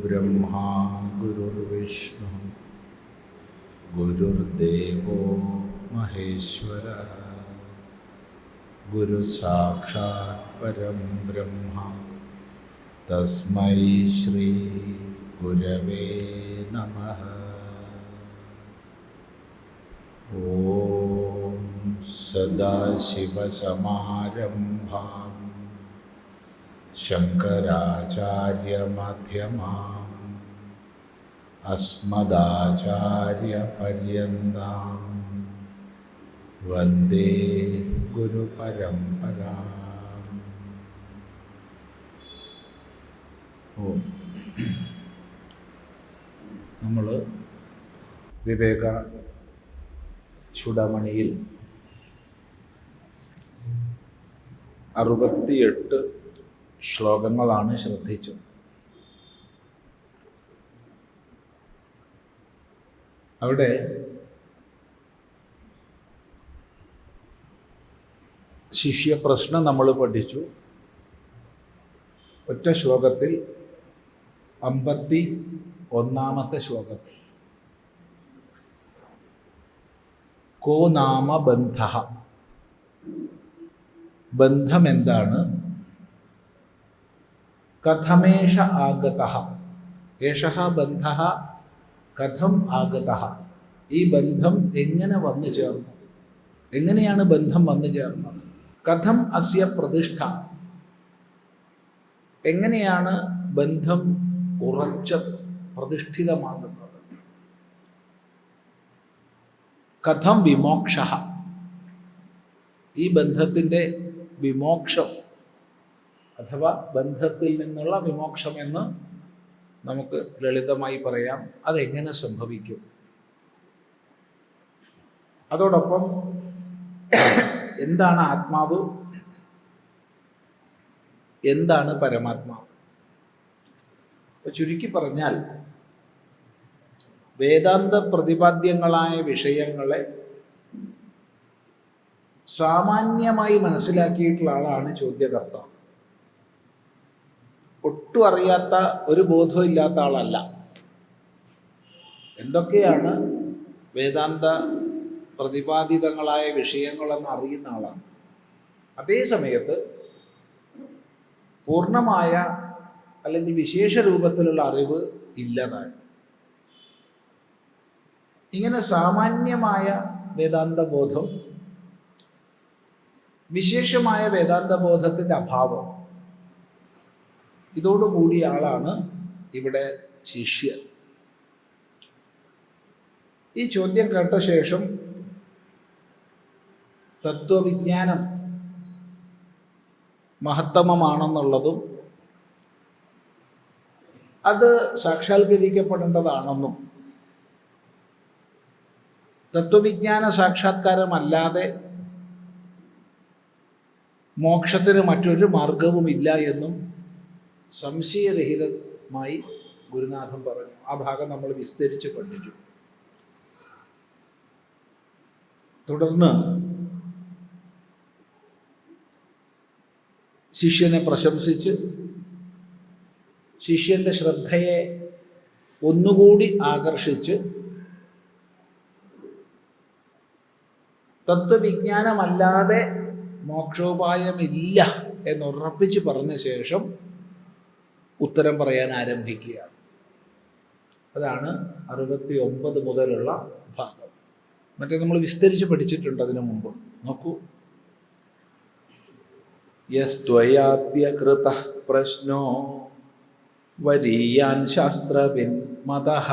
गुरुर्ब्रह्मा गुरुर्विष्णु गुरुर्देवो महेश्वरः गुरुसाक्षात् परं ब्रह्म तस्मै श्री गुरवे नमः। ॐ सदाशिवसमारम्भां शङ्कराचार्यमध्यमाम् अस्मदाचार्यपर्यन्तां वन्दे गुरुपरम्पराम्। നമ്മൾ വിവേക ചൂടാമണിയിൽ 68 ശ്ലോകങ്ങളാണ് ശ്രദ്ധിച്ചത്. അവിടെ ശിഷ്യപ്രശ്നം നമ്മൾ പഠിച്ചു. ഒറ്റ ശ്ലോകത്തിൽ 51-ാമത്തെ ശ്ലോകത്തിൽ കോ നാമ ബന്ധ, ബന്ധം എന്താണ്? കഥമേഷ ആഗതഃ, ഏഷഃ ബന്ധഃ കഥം ആഗതഃ, ഈ ബന്ധം എങ്ങനെ വന്നു ചേർന്നു, എങ്ങനെയാണ് ബന്ധം വന്നു ചേർന്നത്? കഥം അസ്യ പ്രതിഷ്ഠ, എങ്ങനെയാണ് ബന്ധം ഉറച്ച് പ്രതിഷ്ഠിതമാകുന്നത്? കഥം വിമോക്ഷഃ, ഈ ബന്ധത്തിൻ്റെ വിമോക്ഷം അഥവാ ബന്ധത്തിൽ നിന്നുള്ള വിമോക്ഷം എന്ന് നമുക്ക് ലളിതമായി പറയാം. അതെങ്ങനെ സംഭവിക്കും? അതോടൊപ്പം എന്താണ് ആത്മാവ്, എന്താണ് പരമാത്മാവ്? ചുരുക്കി പറഞ്ഞാൽ വേദാന്ത പ്രതിപാദ്യങ്ങളായ വിഷയങ്ങളെ സാമാന്യമായി മനസ്സിലാക്കിയിട്ടുള്ള ആളാണ് ചോദ്യകർത്താവ്. ഒട്ടും അറിയാത്ത, ഒരു ബോധവും ഇല്ലാത്ത ആളല്ല. എന്തൊക്കെയാണ് വേദാന്ത പ്രതിപാദിതങ്ങളായ വിഷയങ്ങളെന്ന് അറിയുന്ന ആളാണ്. അതേ സമയത്ത് പൂർണ്ണമായ അല്ലെങ്കിൽ വിശേഷ രൂപത്തിലുള്ള അറിവ് ഇല്ലതാണ്. ഇങ്ങനെ സാമാന്യമായ വേദാന്ത ബോധം, വിശേഷമായ വേദാന്ത ബോധത്തിൻ്റെ അഭാവം, ഇതോടുകൂടിയ ആളാണ് ഇവിടെ ശിഷ്യൻ. ഈ ചോദ്യം കേട്ട ശേഷം തത്വവിജ്ഞാനം മഹത്തമമാണെന്നുള്ളതും അത് സാക്ഷാത്കരിക്കപ്പെടേണ്ടതാണെന്നും തത്വവിജ്ഞാന സാക്ഷാത്കാരമല്ലാതെ മോക്ഷത്തിന് മറ്റൊരു മാർഗവുമില്ല എന്നും സംശയരഹിതമായി ഗുരുനാഥൻ പറഞ്ഞു. ആ ഭാഗം നമ്മൾ വിസ്തരിച്ച് പഠിച്ചു. തുടർന്ന് ശിഷ്യനെ പ്രശംസിച്ച് ശിഷ്യന്റെ ശ്രദ്ധയെ ഒന്നുകൂടി ആകർഷിച്ച് തത്വവിജ്ഞാനമല്ലാതെ മോക്ഷോപായമില്ല എന്നുറപ്പിച്ച് പറഞ്ഞ ശേഷം ഉത്തരം പറയാൻ ആരംഭിക്കുകയാണ്. അതാണ് 69 മുതലുള്ള ഭാഗം. മറ്റേ നമ്മൾ വിസ്തരിച്ച് പഠിച്ചിട്ടുണ്ട് അതിനു മുമ്പ്. നോക്കൂ. യസ്ത്വയാദ്യ കൃതഃ പ്രശ്നോ വരീയാൻ ശാസ്ത്രവിൻ മതഃ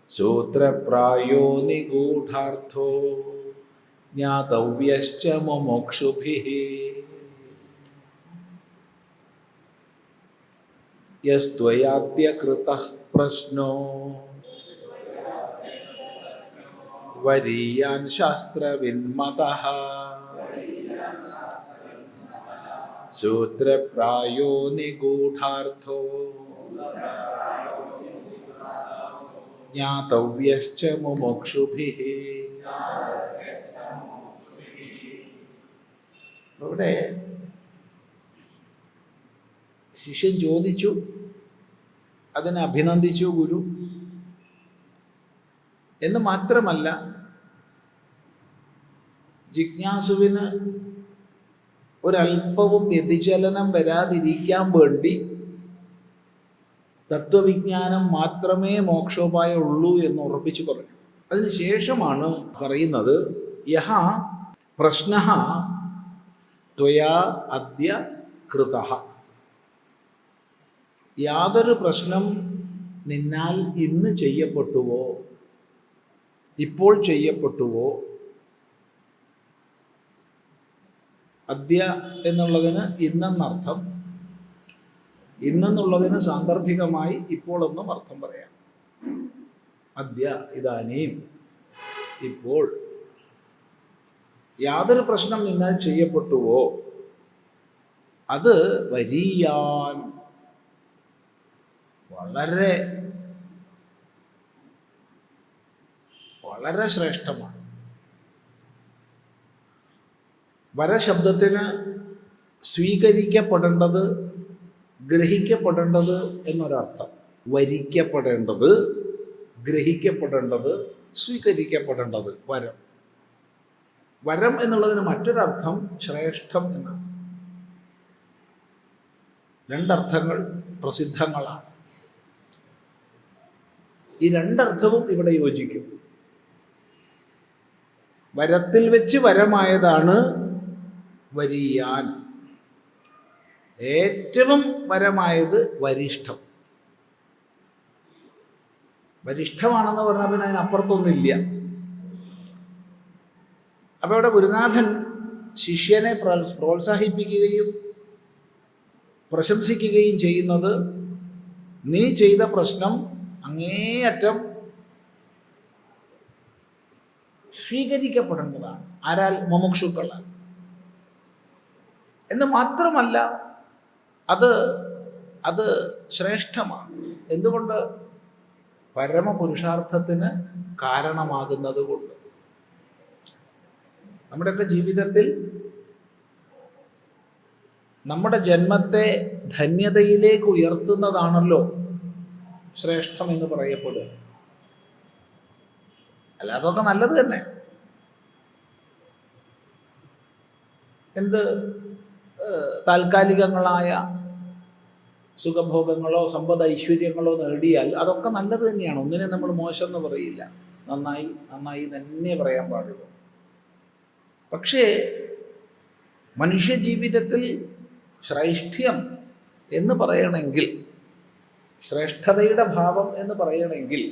സൂത്രപ്രായോ നിഗൂഢാർത്ഥോ ജ്ഞാതവ്യശ്ച മുമുക്ഷുഭിഃ. യസ്ത്വയാദ്യ കൃതഃ പ്രശ്നോ വരീയാൻ ശാസ്ത്രവിൻ മതഃ സൂത്രപ്രായോ നിഗൂഢാർത്ഥോ ജ്ഞാതവ്യശ്ച മുമുക്ഷുഭിഃ. ഇവിടെ ശിഷ്യൻ ചോദിച്ചു, അതിനെ അഭിനന്ദിച്ചു ഗുരു. എന്ന് മാത്രമല്ല, ജിജ്ഞാസുവിന് ഒരല്പവും വ്യതിചലനം വരാതിരിക്കാൻ വേണ്ടി തത്വവിജ്ഞാനം മാത്രമേ മോക്ഷോപായമുള്ളൂ എന്ന് ഉറപ്പിച്ചു പറഞ്ഞു. അതിനുശേഷമാണ് പറയുന്നത്, യഹ പ്രശ്നഃ ത്വയാ അദ്യ കൃതഃ. യാതൊരു പ്രശ്നം നിന്നാൽ ഇന്ന് ചെയ്യപ്പെട്ടുവോ, ഇപ്പോൾ ചെയ്യപ്പെട്ടുവോ. അദ്യ എന്നുള്ളതിന് ഇന്നെന്നർത്ഥം, ഇന്നെന്നുള്ളതിന് സാന്ദർഭികമായി ഇപ്പോൾ എന്നും അർത്ഥം പറയാം. അദ്യ ഇദാനീം, ഇപ്പോൾ. യാതൊരു പ്രശ്നം നിന്നാൽ ചെയ്യപ്പെട്ടുവോ അത് വരീയാൻ, വളരെ വളരെ ശ്രേഷ്ഠമാണ്. വരശബ്ദത്തിന് സ്വീകരിക്കപ്പെടേണ്ടത്, ഗ്രഹിക്കപ്പെടേണ്ടത് എന്നൊരർത്ഥം. വരിക്കപ്പെടേണ്ടത്, ഗ്രഹിക്കപ്പെടേണ്ടത്, സ്വീകരിക്കപ്പെടേണ്ടത്. വരം. വരം എന്നുള്ളതിന് മറ്റൊരർത്ഥം ശ്രേഷ്ഠം എന്നാണ്. രണ്ടർത്ഥങ്ങൾ പ്രസിദ്ധങ്ങളാണ്. ഈ രണ്ടർത്ഥവും ഇവിടെ യോജിക്കും. വരത്തിൽ വെച്ച് വരമായതാണ് വരിയാൻ. ഏറ്റവും വരമായത് വരിഷ്ഠം. വരിഷ്ഠമാണെന്ന് പറഞ്ഞാൽ പിന്നെ അതിനപ്പുറത്തൊന്നുമില്ല. അപ്പോൾ ഇവിടെ ഗുരുനാഥൻ ശിഷ്യനെ പ്രോത്സാഹിപ്പിക്കുകയും പ്രശംസിക്കുകയും ചെയ്യുന്നത്, നീ ചെയ്ത പ്രശ്നം അങ്ങേയറ്റം സ്വീകരിക്കപ്പെടേണ്ടതാണ്. ആരാൽ? മുമുക്ഷുക്കളാൽ. എന്ന് മാത്രമല്ല, അത് ശ്രേഷ്ഠമാണ്. എന്തുകൊണ്ട്? പരമപുരുഷാർത്ഥത്തിന് കാരണമാകുന്നത് കൊണ്ട്. നമ്മുടെയൊക്കെ ജീവിതത്തിൽ നമ്മുടെ ജന്മത്തെ ധന്യതയിലേക്ക് ഉയർത്തുന്നതാണല്ലോ ശ്രേഷ്ഠം എന്ന് പറയപ്പെടുക. അല്ല, അതൊക്കെ നല്ലത് തന്നെ. എന്ത് താൽക്കാലികങ്ങളായ സുഖഭോഗങ്ങളോ സമ്പദ് ഐശ്വര്യങ്ങളോ നേടിയാൽ അതൊക്കെ നല്ലത് തന്നെയാണ്. ഒന്നിനെ നമ്മൾ മോശം എന്ന് പറയില്ല. നന്നായി നന്നായി തന്നെ പറയാൻ പാടുള്ളൂ. പക്ഷേ മനുഷ്യജീവിതത്തിൽ ശ്രേഷ്ഠ്യം എന്ന് പറയണമെങ്കിൽ, ശ്രേഷ്ഠതയുടെ ഭാവം എന്ന് പറയണമെങ്കിൽ,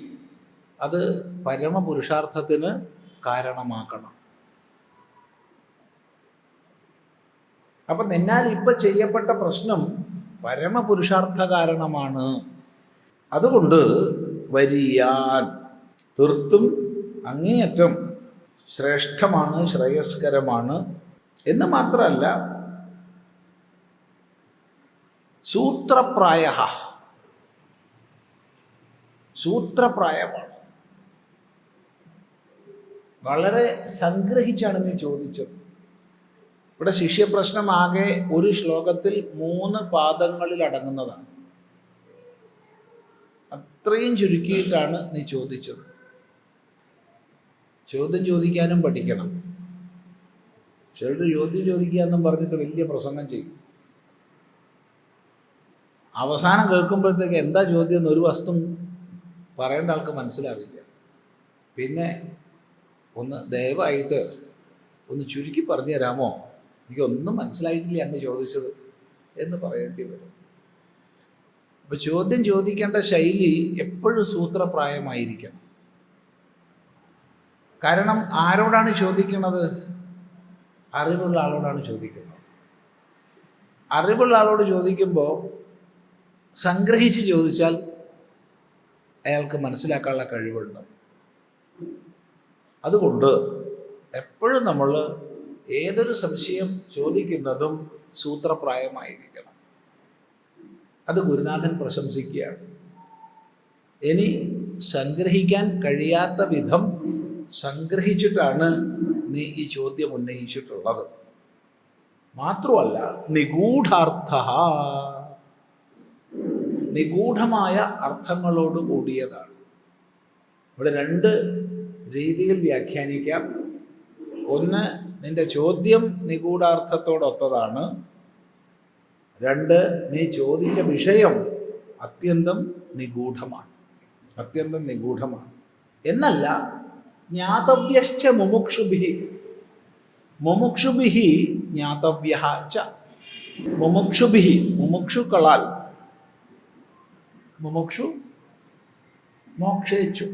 അത് പരമപുരുഷാർത്ഥത്തിന് കാരണമാക്കണം. അപ്പം നിന്നാൽ ഇപ്പം ചെയ്യപ്പെട്ട പ്രശ്നം പരമപുരുഷാർത്ഥ കാരണമാണ്. അതുകൊണ്ട് വരിയാൻ, തീർത്തും അങ്ങേയറ്റം ശ്രേഷ്ഠമാണ്, ശ്രേയസ്കരമാണ്. എന്ന് മാത്രമല്ല, സൂത്രപ്രായമാണ്. വളരെ സംഗ്രഹിച്ചാണ് നീ ചോദിച്ചത്. ഇവിടെ ശിഷ്യപ്രശ്നം ആകെ ഒരു ശ്ലോകത്തിൽ 3 പാദങ്ങളിൽ അടങ്ങുന്നതാണ്. അത്രയും ചുരുക്കിയിട്ടാണ് നീ ചോദിച്ചത്. ചോദ്യം ചോദിക്കാനും പഠിക്കണം. ചിലർ ചോദ്യം ചോദിക്കാമെന്നും പറഞ്ഞിട്ട് വലിയ പ്രസംഗം ചെയ്യും. അവസാനം കേൾക്കുമ്പോഴത്തേക്ക് എന്താ ചോദ്യം എന്ന് ഒരു വസ്തു പറയേണ്ട ആൾക്ക് മനസ്സിലാവില്ല. പിന്നെ ഒന്ന് ദയവായിട്ട് ഒന്ന് ചുരുക്കി പറഞ്ഞു തരാമോ, എനിക്കൊന്നും മനസ്സിലായിട്ടില്ല അങ്ങ് ചോദിച്ചത് എന്ന് പറയേണ്ടി വരും. അപ്പോൾ ചോദ്യം ചോദിക്കേണ്ട ശൈലി എപ്പോഴും സൂത്രപ്രായമായിരിക്കണം. കാരണം ആരോടാണ് ചോദിക്കുന്നത്? അറിവുള്ള ആളോടാണ് ചോദിക്കുന്നത്. അറിവുള്ള ആളോട് ചോദിക്കുമ്പോൾ സംഗ്രഹിച്ച് ചോദിച്ചാൽ അയാൾക്ക് മനസ്സിലാക്കാനുള്ള കഴിവുണ്ട്. അതുകൊണ്ട് എപ്പോഴും നമ്മൾ ഏതൊരു സംശയം ചോദിക്കുന്നതും സൂത്രപ്രായമായിരിക്കണം. അത് ഗുരുനാഥൻ പ്രശംസിക്കുകയാണ്. ഇനി സംഗ്രഹിക്കാൻ കഴിയാത്ത വിധം സംഗ്രഹിച്ചിട്ടാണ് നീ ഈ ചോദ്യം ഉന്നയിച്ചിട്ടുള്ളത്. മാത്രമല്ല, നിഗൂഢാർത്ഥ, നിഗൂഢമായ അർത്ഥങ്ങളോട് കൂടിയതാണ്. ഇവിടെ രണ്ട് രീതിയിൽ വ്യാഖ്യാനിക്കാം. ഒന്ന്, നിന്റെ ചോദ്യം നിഗൂഢാർത്ഥത്തോടൊത്തതാണ്. രണ്ട്, നീ ചോദിച്ച വിഷയം അത്യന്തം നിഗൂഢമാണ്. അത്യന്തം നിഗൂഢമാണ് എന്നല്ല, ജ്ഞാതവ്യശ്ച മുമുക്ഷുഭിः. മുമുക്ഷുഭിः ജ്ഞാതവ്യഃ ച. മുമുക്ഷുഭിः, മുമുക്ഷുക്കളാൽ. മുമുക്ഷു മോക്ഷേച്ഛു,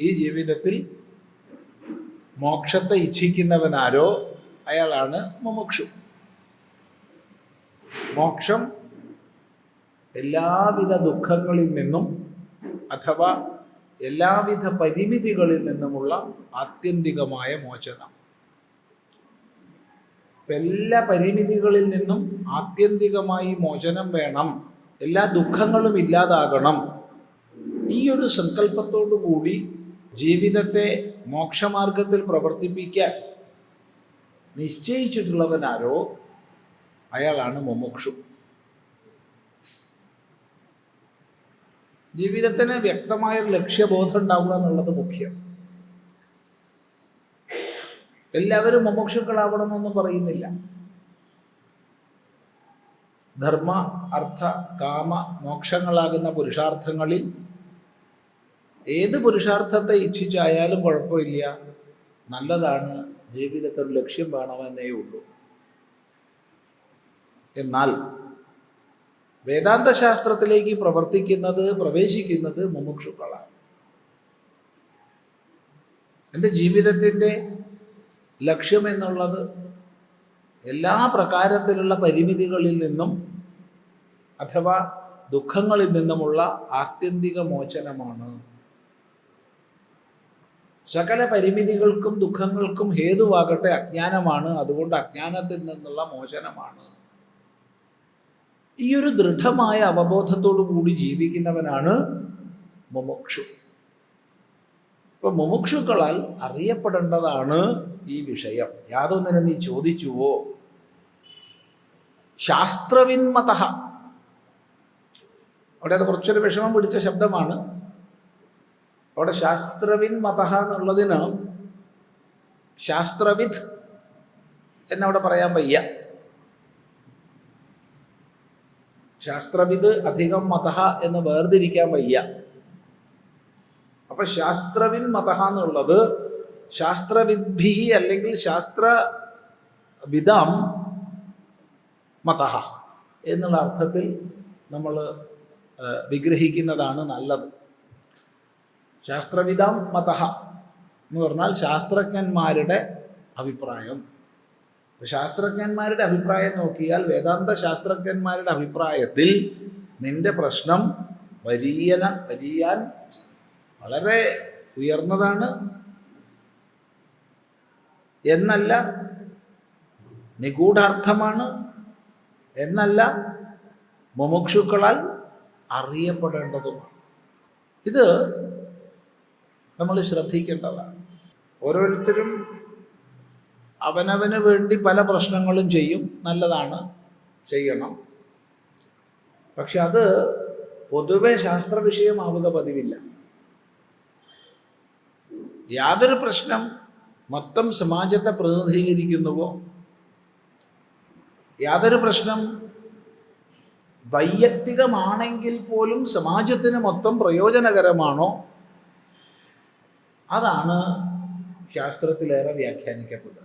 ഈ ജീവിതത്തിൽ മോക്ഷത്തെ ഇച്ഛിക്കുന്നവനാരോ അയാളാണ് മുമുക്ഷു. മോക്ഷം എല്ലാവിധ ദുഃഖങ്ങളിൽ നിന്നും അഥവാ എല്ലാവിധ പരിമിതികളിൽ നിന്നുമുള്ള ആത്യന്തികമായ മോചനം. എല്ലാ പരിമിതികളിൽ നിന്നും ആത്യന്തികമായി മോചനം വേണം, എല്ലാ ദുഃഖങ്ങളും ഇല്ലാതാകണം. ഈ ഒരു സങ്കല്പത്തോടു കൂടി ജീവിതത്തെ മോക്ഷമാർഗത്തിൽ പ്രവർത്തിപ്പിക്കാൻ നിശ്ചയിച്ചിട്ടുള്ളവനാരോ അയാളാണ് മുമുക്ഷു. ജീവിതത്തിന് വ്യക്തമായൊരു ലക്ഷ്യബോധം ഉണ്ടാവുക എന്നുള്ളത് മുഖ്യം. എല്ലാവരും മുമുക്ഷുക്കളാവണമെന്നൊന്നും പറയുന്നില്ല. ധർമ്മ, അർത്ഥ, കാമ, മോക്ഷങ്ങളാകുന്ന പുരുഷാർത്ഥങ്ങളിൽ ഏത് പുരുഷാർത്ഥത്തെ ഇച്ഛിച്ചായാലും കുഴപ്പമില്ല, നല്ലതാണ്, ജീവിതത്തിൽ ലക്ഷ്യം വേണമെന്നേ ഉള്ളൂ. എന്നാൽ വേദാന്ത ശാസ്ത്രത്തിലേക്ക് പ്രവേശിക്കുന്നത് മുമുക്ഷുക്കളാണ്. എൻ്റെ ജീവിതത്തിൻ്റെ ലക്ഷ്യം എന്നുള്ളത് എല്ലാ പ്രകാരത്തിലുള്ള പരിമിതികളിൽ നിന്നും അഥവാ ദുഃഖങ്ങളിൽ നിന്നുമുള്ള ആത്യന്തിക മോചനമാണ്. സകല പരിമിതികൾക്കും ദുഃഖങ്ങൾക്കും ഹേതുവാകട്ടെ അജ്ഞാനമാണ്. അതുകൊണ്ട് അജ്ഞാനത്തിൽ നിന്നുള്ള മോചനമാണ്. ഈ ഒരു ദൃഢമായ അവബോധത്തോടു കൂടി ജീവിക്കുന്നവനാണ് മുമുക്ഷു. ഇപ്പൊ മുമുക്ഷുക്കളാൽ അറിയപ്പെടേണ്ടതാണ് ഈ വിഷയം. യാതൊന്നിനെ നീ ചോദിച്ചുവോ? ശാസ്ത്രവിന്മതഃ, അവിടെ അത് കുറച്ചൊരു വിഷമം പിടിച്ച ശബ്ദമാണ്. അവിടെ ശാസ്ത്രവിന്മതഃ എന്നുള്ളതിന് ശാസ്ത്രവിദ് എന്നവിടെ പറയാൻ വയ്യ. ശാസ്ത്രവിദ് അധികം മതഃ എന്ന് വേർതിരിക്കാൻ വയ്യ. അപ്പൊ ശാസ്ത്രവിന്മതഃ എന്നുള്ളത് ശാസ്ത്രവിദ്ഭി അല്ലെങ്കിൽ ശാസ്ത്രവിദാം മതഃ എന്നുള്ള അർത്ഥത്തിൽ നമ്മൾ വിഗ്രഹിക്കുന്നതാണ് നല്ലത്. ശാസ്ത്രവിദാം മതഃ എന്ന് പറഞ്ഞാൽ ശാസ്ത്രജ്ഞന്മാരുടെ അഭിപ്രായം. ശാസ്ത്രജ്ഞന്മാരുടെ അഭിപ്രായം നോക്കിയാൽ വേദാന്ത ശാസ്ത്രജ്ഞന്മാരുടെ അഭിപ്രായത്തിൽ നിന്റെ പ്രശ്നം വരിയാൻ വളരെ ഉയർന്നതാണ് എന്നല്ല, നിഗൂഢാർത്ഥമാണ് എന്നല്ല, മുമുക്ഷുക്കളാൽ അറിയപ്പെടേണ്ടതുമാണ്. ഇത് നമ്മൾ ശ്രദ്ധിക്കേണ്ടതാണ്. ഓരോരുത്തരും അവനവന് വേണ്ടി പല പ്രശ്നങ്ങളും ചെയ്യും, നല്ലതാണ്, ചെയ്യണം. പക്ഷെ അത് പൊതുവെ ശാസ്ത്ര വിഷയമാവുക പതിവില്ല. യാതൊരു പ്രശ്നം മൊത്തം സമാജത്തെ പ്രതിനിധീകരിക്കുന്നുവോ, യാതൊരു പ്രശ്നം വൈയക്തികമാണെങ്കിൽ പോലും സമാജത്തിന് മൊത്തം പ്രയോജനകരമാണോ, അതാണ് ശാസ്ത്രത്തിലേറെ വ്യാഖ്യാനിക്കപ്പെടുക.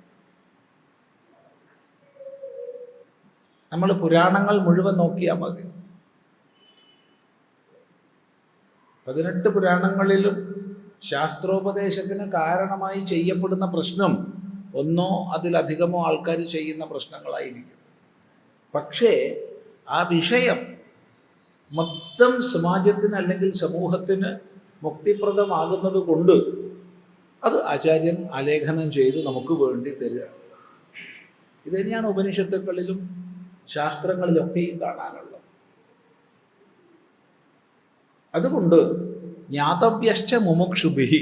നമ്മൾ പുരാണങ്ങൾ മുഴുവൻ നോക്കിയാൽ മതി. 18 പുരാണങ്ങളിലും ശാസ്ത്രോപദേശത്തിന് കാരണമായി ചെയ്യപ്പെടുന്ന പ്രശ്നം ഒന്നോ അതിലധികമോ ആൾക്കാർ ചെയ്യുന്ന പ്രശ്നങ്ങളായിരിക്കും. പക്ഷേ ആ വിഷയം മൊത്തം സമാജത്തിന് അല്ലെങ്കിൽ സമൂഹത്തിന് മുക്തിപ്രദമാകുന്നത് കൊണ്ട് അത് ആചാര്യൻ ആലേഖനം ചെയ്ത് നമുക്ക് വേണ്ടി തരിക. ഇത് തന്നെയാണ് ഉപനിഷത്തുക്കളിലും ശാസ്ത്രങ്ങളിലൊക്കെയും കാണാനുള്ളത്. അതുകൊണ്ട് ജ്ഞാതവ്യശ്ച മുമുക്ഷുഭിः,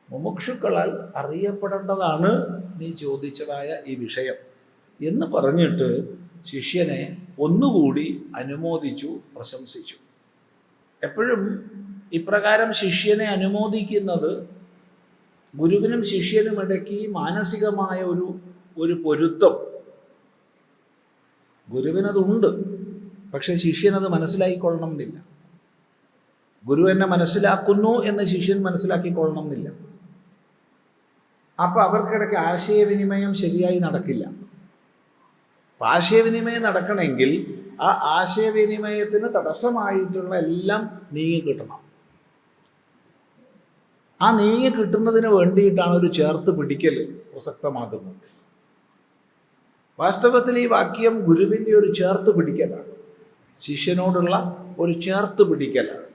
മുമുക്ഷുക്കളാൽ അറിയപ്പെടേണ്ടതാണ് നീ ചോദിച്ചതായ ഈ വിഷയം. എന്ന് പറഞ്ഞിട്ട് ശിഷ്യനെ ഒന്നുകൂടി അനുമോദിച്ചു, പ്രശംസിച്ചു. എപ്പോഴും ഇപ്രകാരം ശിഷ്യനെ അനുമോദിക്കുന്നത് ഗുരുവിനും ശിഷ്യനും ഇടയ്ക്ക് മാനസികമായ ഒരു പൊരുത്തം ഗുരുവിനതുണ്ട്. പക്ഷെ ശിഷ്യനത് മനസ്സിലാക്കിക്കൊള്ളണം എന്നില്ല. ഗുരു എന്നെ മനസ്സിലാക്കുന്നു എന്ന് ശിഷ്യൻ മനസ്സിലാക്കിക്കൊള്ളണം എന്നില്ല. അപ്പം അവർക്കിടയ്ക്ക് ആശയവിനിമയം ശരിയായി നടക്കില്ല. ആശയവിനിമയം നടക്കണമെങ്കിൽ ആ ആശയവിനിമയത്തിന് തടസ്സമായിട്ടുള്ള എല്ലാം നീങ്ങി കിട്ടണം. ആ നീങ്ങി കിട്ടുന്നതിന് വേണ്ടിയിട്ടാണ് ഒരു ചേർത്ത് പിടിക്കൽ പ്രസക്തമാകുന്നത്. വാസ്തവത്തിൽ ഈ വാക്യം ഗുരുവിൻ്റെ ഒരു ചേർത്ത് പിടിക്കലാണ്, ശിഷ്യനോടുള്ള ഒരു ചേർത്ത് പിടിക്കലാണ്.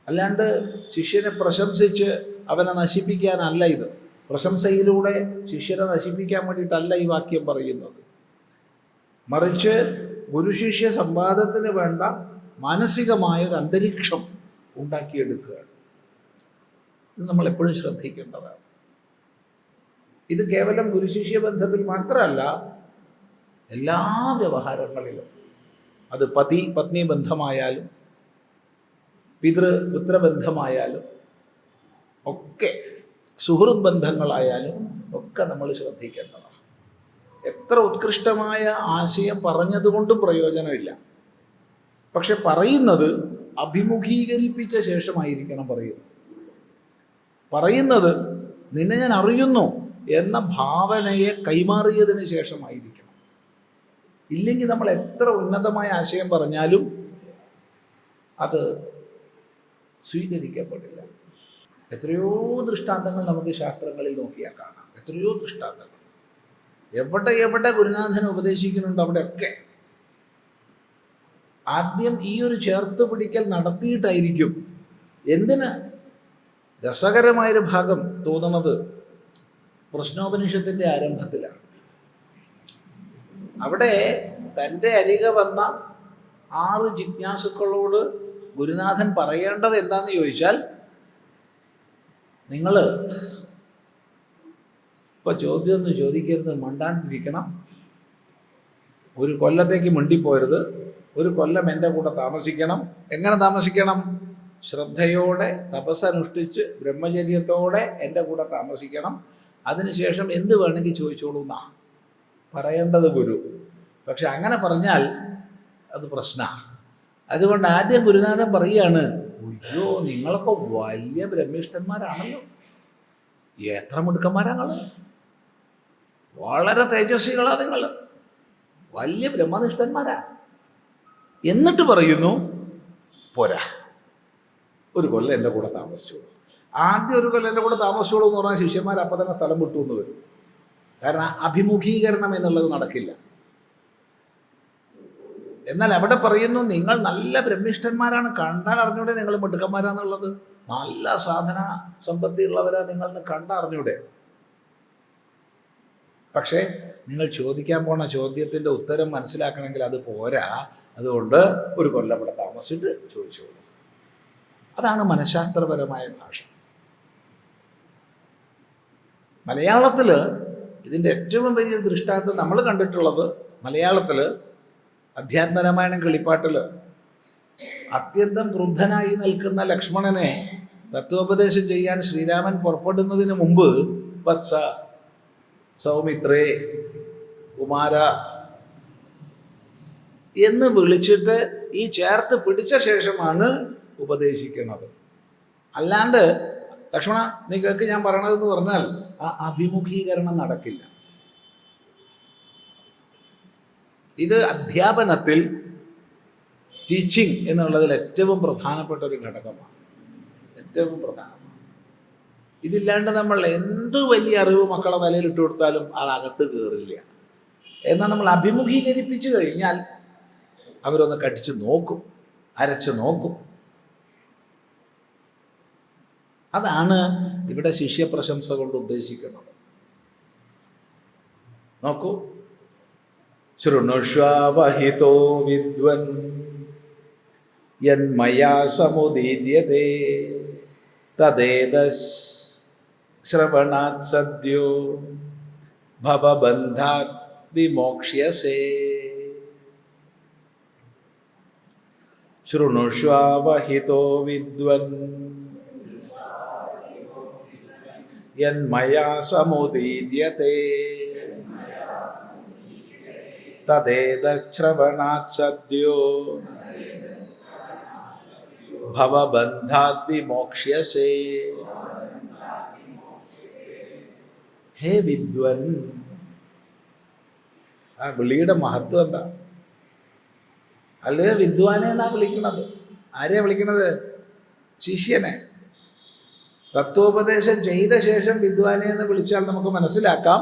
അല്ലാണ്ട് ശിഷ്യനെ പ്രശംസിച്ച് അവനെ നശിപ്പിക്കാനല്ല ഇത്. പ്രശംസയിലൂടെ ശിഷ്യനെ നശിപ്പിക്കാൻ വേണ്ടിയിട്ടല്ല ഈ വാക്യം പറയുന്നത്. മറിച്ച് ഗുരുശിഷ്യ സംവാദത്തിന് വേണ്ട മാനസികമായ ഒരു അന്തരീക്ഷം ഉണ്ടാക്കിയെടുക്കുകയാണ്. ഇത് നമ്മൾ എപ്പോഴും ശ്രദ്ധിക്കേണ്ടതാണ്. ഇത് കേവലം ഗുരുശിഷ്യ ബന്ധത്തിൽ മാത്രമല്ല, എല്ലാ വ്യവഹാരങ്ങളിലും. അത് പതി പത്നി ബന്ധമായാലും പിതൃപുത്രബന്ധമായാലും ഒക്കെ, സുഹൃത്ത് ബന്ധങ്ങളായാലും ഒക്കെ നമ്മൾ ശ്രദ്ധിക്കേണ്ടതാണ്. എത്ര ഉത്കൃഷ്ടമായ ആശയം പറഞ്ഞതുകൊണ്ടും പ്രയോജനമില്ല. പക്ഷെ പറയുന്നത് അഭിമുഖീകരിപ്പിച്ച ശേഷമായിരിക്കണം പറയുന്നത് നിന്നെ ഞാൻ അറിയുന്നു എന്ന ഭാവനയെ കൈമാറിയതിന് ശേഷമായിരിക്കണം. ഇല്ലെങ്കിൽ നമ്മൾ എത്ര ഉന്നതമായ ആശയം പറഞ്ഞാലും അത് സ്വീകരിക്കപ്പെടില്ല. എത്രയോ ദൃഷ്ടാന്തങ്ങൾ നമുക്ക് ശാസ്ത്രങ്ങളിൽ നോക്കിയാൽ കാണാം. എത്രയോ ദൃഷ്ടാന്തങ്ങൾ. എവിടെ ഗുരുനാഥൻ ഉപദേശിക്കുന്നുണ്ട് അവിടെയൊക്കെ ആദ്യം ഈ ഒരു ചേർത്ത് പിടിക്കൽ നടത്തിയിട്ടായിരിക്കും. എന്തിന്? രസകരമായൊരു ഭാഗം തോന്നുന്നത് പ്രശ്നോപനിഷത്തിൻ്റെ ആരംഭത്തിലാണ്. അവിടെ തൻ്റെ അരികെ വന്ന 6 ജിജ്ഞാസുക്കളോട് ഗുരുനാഥൻ പറയേണ്ടത് എന്താണെന്ന് ചോദിച്ചാൽ, നിങ്ങൾ ഇപ്പോൾ ചോദ്യമൊന്നും ചോദിക്കരുത്, മണ്ടാണ്ടിരിക്കണം, ഒരു കൊല്ലത്തേക്ക് മിണ്ടിപ്പോരുത്, ഒരു കൊല്ലം എൻ്റെ കൂടെ താമസിക്കണം. എങ്ങനെ താമസിക്കണം? ശ്രദ്ധയോടെ തപസ്സനുഷ്ഠിച്ച് ബ്രഹ്മചര്യത്തോടെ എൻ്റെ കൂടെ താമസിക്കണം. അതിനുശേഷം എന്ത് വേണമെങ്കിൽ ചോദിച്ചോളൂ എന്നാ പറയേണ്ടത് ഗുരു. പക്ഷെ അങ്ങനെ പറഞ്ഞാൽ അത് പ്രശ്നമാണ്. അതുകൊണ്ട് ആദ്യം ഗുരുനാഥൻ പറയുകയാണ്, അയ്യോ നിങ്ങളൊക്കെ വലിയ ബ്രഹ്മിഷ്ഠന്മാരാണല്ലോ, എത്ര മിടുക്കന്മാരാണ്, വളരെ തേജസ്വികളാ നിങ്ങൾ, വലിയ ബ്രഹ്മനിഷ്ഠന്മാരാ. എന്നിട്ട് പറയുന്നു, പോരാ, ഒരു കൊല്ലം എൻ്റെ കൂടെ താമസിച്ചോളൂ. ആദ്യം ഒരു കൊല്ലം എൻ്റെ കൂടെ താമസിച്ചോളൂ എന്ന് പറഞ്ഞാൽ ശിഷ്യന്മാർ അപ്പം തന്നെ സ്ഥലം വിട്ടു എന്ന് വരും. കാരണം അഭിമുഖീകരണം എന്നുള്ളത് നടക്കില്ല. എന്നാൽ അവിടെ പറയുന്നു, നിങ്ങൾ നല്ല ബ്രഹ്മിഷ്ഠന്മാരാണ്, കണ്ടാൽ അറിഞ്ഞൂടെ നിങ്ങൾ മിടുക്കന്മാരാന്നുള്ളത്, നല്ല സാധന സമ്പത്തിയുള്ളവരാ നിങ്ങളെന്ന് കണ്ടറിഞ്ഞൂടെ. പക്ഷേ നിങ്ങൾ ചോദിക്കാൻ പോണ ചോദ്യത്തിൻ്റെ ഉത്തരം മനസ്സിലാക്കണമെങ്കിൽ അത് പോരാ. അതുകൊണ്ട് ഒരു കൊല്ലം ഇവിടെ താമസിച്ചിട്ട് ചോദിച്ചോളൂ. അതാണ് മനഃശാസ്ത്രപരമായ ഭാഷ. മലയാളത്തിൽ ഇതിൻ്റെ ഏറ്റവും വലിയ ദൃഷ്ടാന്തം നമ്മൾ കണ്ടിട്ടുള്ളത്, മലയാളത്തിൽ അധ്യാത്മരാമായണം കിളിപ്പാട്ടിൽ അത്യന്തം ക്രുദ്ധനായി നിൽക്കുന്ന ലക്ഷ്മണനെ തത്വോപദേശം ചെയ്യാൻ ശ്രീരാമൻ പുറപ്പെടുന്നതിന് മുമ്പ് വത്സ, സൗമിത്രേ, കുമാര എന്ന് വിളിച്ചിട്ട് ഈ ചേർത്ത് പിടിച്ച ശേഷമാണ് ഉപദേശിക്കുന്നത്. അല്ലാണ്ട് ലക്ഷ്മണ നീ കേൾക്ക് ഞാൻ പറയണതെന്ന് പറഞ്ഞാൽ ആ അഭിമുഖീകരണം നടക്കില്ല. ഇത് അധ്യാപനത്തിൽ, ടീച്ചിങ് എന്നുള്ളതിൽ ഏറ്റവും പ്രധാനപ്പെട്ട ഒരു ഘടകമാണ്. ഏറ്റവും പ്രധാനമാണ്. ഇതില്ലാണ്ട് നമ്മൾ എന്ത് വലിയ അറിവ് മക്കളെ വിലയിലിട്ട് കൊടുത്താലും ആളകത്ത് കയറില്ല. എന്നാൽ നമ്മൾ അഭിമുഖീകരിപ്പിച്ചു കഴിഞ്ഞാൽ അവരൊന്ന് കടിച്ചു നോക്കും, അരച്ചു നോക്കും. അതാണ് ഇവിടെ ശിഷ്യപ്രശംസ കൊണ്ട് ഉദ്ദേശിക്കുന്നത്. നോക്കൂ, ശൃണുഷ്വാവഹിതോ വിദ്വൻ യന്മയാ സമുദീര്യതേ തദേതസ് ശ്രവണാത് സദ്യോ ഭവബന്ധാത് വിമോക്ഷ്യസേ. ശൃണുഷ്വാവഹിതോ വിദ്വൻ യന്മയാ സമുദീര്യത്തെ തദേതശ്രവണാത് സദ്യോ ഭവബന്ധാത് വിമോക്ഷ്യസേ. ഹേ വിദ്വൻ, ആ വിളിയുടെ മഹത്വം എന്താ? അല്ലെങ്കിൽ വിദ്വാനെ എന്നാ വിളിക്കുന്നത്. ആരെയാ വിളിക്കുന്നത്? ശിഷ്യനെ. തത്വോപദേശം ചെയ്ത ശേഷം വിദ്വാനെ എന്ന് വിളിച്ചാൽ നമുക്ക് മനസ്സിലാക്കാം,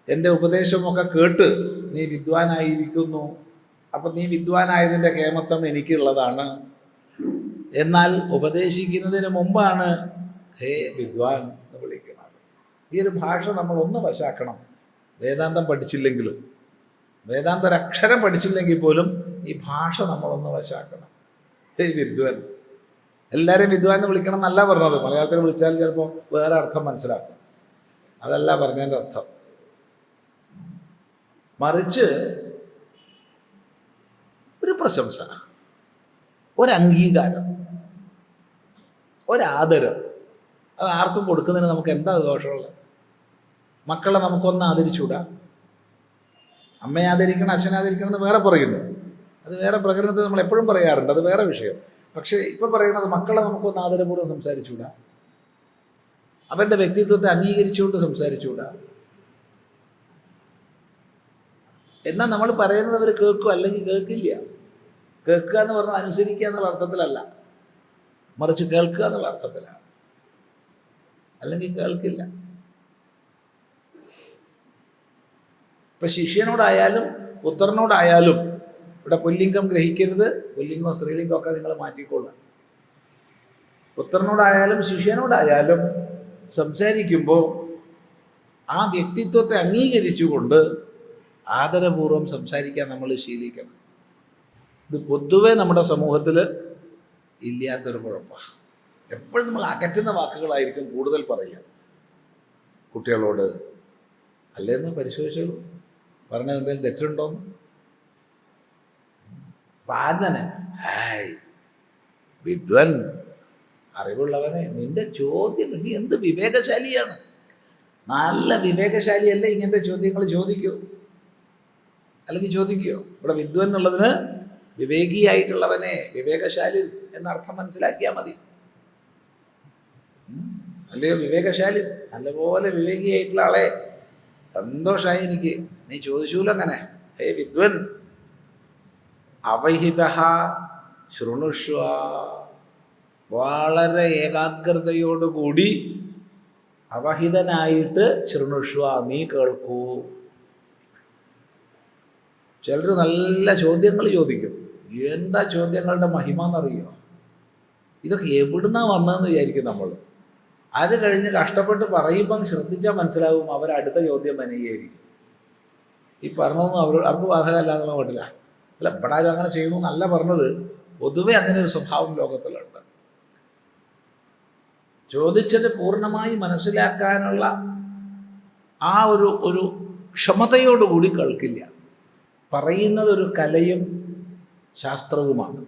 എൻ്റെ ഉപദേശമൊക്കെ കേട്ട് നീ വിദ്വാനായിരിക്കുന്നു, അപ്പം നീ വിദ്വാനായതിൻ്റെ കേമത്വം എനിക്കുള്ളതാണ്. എന്നാൽ ഉപദേശിക്കുന്നതിന് മുമ്പാണ് ഹേ വിദ്വാൻ എന്ന് വിളിക്കുന്നത്. ഈ ഒരു ഭാഷ നമ്മൾ ഒന്ന് വശാക്കണം. വേദാന്തം പഠിച്ചില്ലെങ്കിലും, വേദാന്ത ഒരക്ഷരം പഠിച്ചില്ലെങ്കിൽ പോലും ഈ ഭാഷ നമ്മളൊന്ന് വശാക്കണം. ഹേ വിദ്വാൻ. എല്ലാവരും വിദ്വാൻ എന്ന് വിളിക്കണം എന്നല്ല പറഞ്ഞത്. മലയാളത്തിൽ വിളിച്ചാൽ ചിലപ്പോൾ വേറെ അർത്ഥം മനസ്സിലാക്കും. അതല്ല പറഞ്ഞതിൻ്റെ അർത്ഥം. മറിച്ച് ഒരു പ്രശംസ, ഒരംഗീകാരം, ഒരാദരം. അത് ആർക്കും കൊടുക്കുന്നതിന് നമുക്ക് എന്താ ദോഷമുള്ളത്? മക്കളെ നമുക്കൊന്ന് ആദരിച്ചുകൂടാ? അമ്മയെ ആദരിക്കണം, അച്ഛനെ ആദരിക്കണം എന്ന് വേറെ പറയുന്നു. അത് വേറെ പ്രകടനത്തിൽ നമ്മൾ എപ്പോഴും പറയാറുണ്ട്, അത് വേറെ വിഷയം. പക്ഷേ ഇപ്പം പറയുന്നത് മക്കളെ നമുക്കൊന്ന് ആദരപൂർവ്വം സംസാരിച്ചുകൂടാ? അവരുടെ വ്യക്തിത്വത്തെ അംഗീകരിച്ചുകൊണ്ട് സംസാരിച്ചുകൂടാ? എന്നാൽ നമ്മൾ പറയുന്നത് അവർ കേൾക്കും, അല്ലെങ്കിൽ കേൾക്കില്ല. കേൾക്കുക എന്ന് പറഞ്ഞാൽ അനുസരിക്കുക എന്നുള്ള അർത്ഥത്തിലല്ല, മറിച്ച് കേൾക്കുക എന്നുള്ള അർത്ഥത്തിലാണ്. അല്ലെങ്കിൽ കേൾക്കില്ല. ഇപ്പം ശിഷ്യനോടായാലും പുത്രനോടായാലും ഇവിടെ പുല്ലിംഗം ഗ്രഹിക്കരുത്. പുല്ലിംഗം സ്ത്രീലിംഗം ഒക്കെ നിങ്ങൾ മാറ്റിക്കൊള്ളുക. പുത്രനോടായാലും ശിഷ്യനോടായാലും സംസാരിക്കുമ്പോൾ ആ വ്യക്തിത്വത്തെ അംഗീകരിച്ചുകൊണ്ട് ആദരപൂർവ്വം സംസാരിക്കാൻ നമ്മൾ ശീലിക്കണം. ഇത് പൊതുവെ നമ്മുടെ സമൂഹത്തിൽ ഇല്ലാത്തൊരു കുഴപ്പമാണ്. എപ്പോഴും നമ്മൾ അകറ്റുന്ന വാക്കുകളായിരിക്കും കൂടുതൽ പറയുക കുട്ടികളോട്. അല്ലേന്ന് പരിശോധിച്ചോളൂ, പറഞ്ഞത് എന്തെങ്കിലും തെറ്റുണ്ടോന്ന്. പാതന ഹായ് വിദ്വൻ, അറിവുള്ളവനെ, നിന്റെ ചോദ്യം നീ എന്ത് വിവേകശാലിയാണ്. നല്ല വിവേകശാലിയല്ലേ ഇങ്ങനത്തെ ചോദ്യങ്ങൾ ചോദിക്കൂ, അല്ലെങ്കിൽ ചോദിക്കുകയോ? ഇവിടെ വിദ്വൻ എന്നുള്ളതിന് വിവേകിയായിട്ടുള്ളവനെ, വിവേകശാലി എന്നർത്ഥം മനസ്സിലാക്കിയാൽ മതി. അല്ലയോ വിവേകശാലി, നല്ലപോലെ വിവേകിയായിട്ടുള്ള ആളെ, സന്തോഷമായി എനിക്ക്. നീ ചോദിച്ചൂല്ലോ അങ്ങനെ. ഹേ വിദ്വൻ അവഹിതഃ ശൃണുഷ്വ, വളരെ ഏകാഗ്രതയോടുകൂടി അവഹിതനായിട്ട് ശൃണുഷ്വ, നീ കേൾക്കൂ. ചിലർ നല്ല ചോദ്യങ്ങൾ ചോദിക്കും. എന്താ ചോദ്യങ്ങളുടെ മഹിമ എന്നറിയോ? ഇതൊക്കെ എവിടുന്നാ വന്നതെന്ന് വിചാരിക്കും നമ്മൾ. അത് കഴിഞ്ഞ് കഷ്ടപ്പെട്ട് പറയുമ്പം ശ്രദ്ധിച്ചാൽ മനസ്സിലാവും അവർ അടുത്ത ചോദ്യം മനയായിരിക്കും. ഈ പറഞ്ഞതൊന്നും അവർക്ക് ബാധകമല്ല എന്നുള്ള മട്ടില്ല. അല്ല, ഇവിടെ ആരും അങ്ങനെ ചെയ്യുന്നു എന്നല്ല പറഞ്ഞത്. പൊതുവെ അങ്ങനെ ഒരു സ്വഭാവം ലോകത്തിലുണ്ട്. ചോദിച്ചത് പൂർണ്ണമായി മനസ്സിലാക്കാനുള്ള ആ ഒരു ക്ഷമതയോടുകൂടി കേൾക്കില്ല. പറയുന്നതൊരു കലയും ശാസ്ത്രവുമാണ്.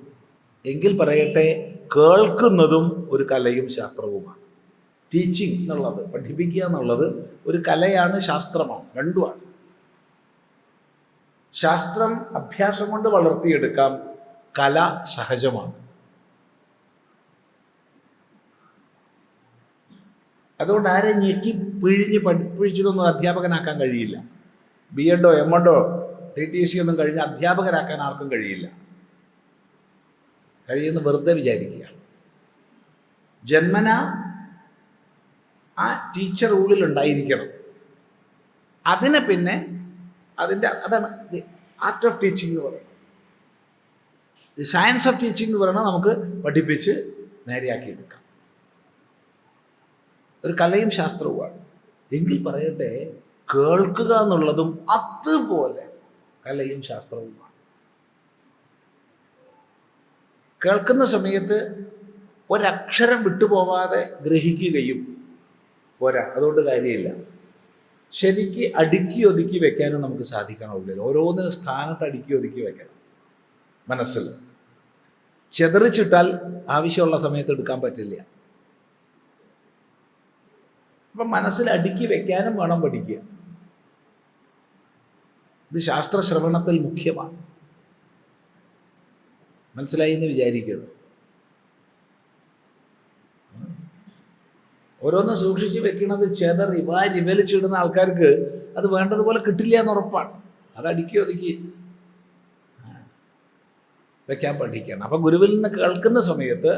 എങ്കിൽ പറയട്ടെ, കേൾക്കുന്നതും ഒരു കലയും ശാസ്ത്രവുമാണ്. ടീച്ചിങ് എന്നുള്ളത്, പഠിപ്പിക്കുക എന്നുള്ളത് ഒരു കലയാണ്, ശാസ്ത്രമാണ്, രണ്ടുമാണ്. ശാസ്ത്രം അഭ്യാസം കൊണ്ട് വളർത്തിയെടുക്കാം, കല സഹജമാണ്. അതുകൊണ്ട് ആരെ ഞെക്കി പിഴിഞ്ഞ് പഠിപ്പിച്ചിട്ടൊന്നും അധ്യാപകനാക്കാൻ കഴിയില്ല. BEd MEd TTC ഒന്നും കഴിഞ്ഞ് അധ്യാപകരാക്കാൻ ആർക്കും കഴിയില്ല. കഴിയുമെന്ന് വെറുതെ വിചാരിക്കുക. ജന്മന ആ ടീച്ചർ ഉള്ളിലുണ്ടായിരിക്കണം. അതിനെ പിന്നെ അതാണ് ആർട്ട് ഓഫ് ടീച്ചിങ് എന്ന് പറയുന്നത്. സയൻസ് ഓഫ് ടീച്ചിങ് എന്ന് പറയുന്നത് നമുക്ക് പഠിപ്പിച്ച് നേരെയാക്കിയെടുക്കാം. ഒരു കലയും ശാസ്ത്രവുമാണ്. എങ്കിൽ പറയട്ടെ, കേൾക്കുക എന്നുള്ളതും അതുപോലെ കലയും ശാസ്ത്രവുമാണ്. കേൾക്കുന്ന സമയത്ത് ഒരക്ഷരം വിട്ടുപോവാതെ ഗ്രഹിക്കുകയും പോരാ, അതുകൊണ്ട് കാര്യമില്ല. ശരിക്ക് അടുക്കി ഒതുക്കി വെക്കാനും നമുക്ക് സാധിക്കണം. ഉള്ളിൽ ഓരോന്നിനും സ്ഥാനത്ത് അടുക്കി ഒതുക്കി വെക്കണം. മനസ്സിൽ ചെതറിച്ചിട്ടാൽ ആവശ്യമുള്ള സമയത്ത് എടുക്കാൻ പറ്റില്ല. അപ്പം മനസ്സിൽ അടുക്കി വെക്കാനും വേണം പഠിക്കുക. ഇത് ശാസ്ത്രശ്രവണത്തിൽ മുഖ്യമാണ്. മനസ്സിലായി എന്ന് വിചാരിക്കരുത്. ഓരോന്ന് സൂക്ഷിച്ച് വെക്കുന്നത് ചെതറി വാരി വലിച്ചിടുന്ന ആൾക്കാർക്ക് അത് വേണ്ടതുപോലെ കിട്ടില്ല എന്ന് ഉറപ്പാണ്. അത് അടുക്കി ഒതുക്കി വെക്കാൻ പഠിക്കണം. അപ്പം ഗുരുവിൽ നിന്ന് കേൾക്കുന്ന സമയത്ത്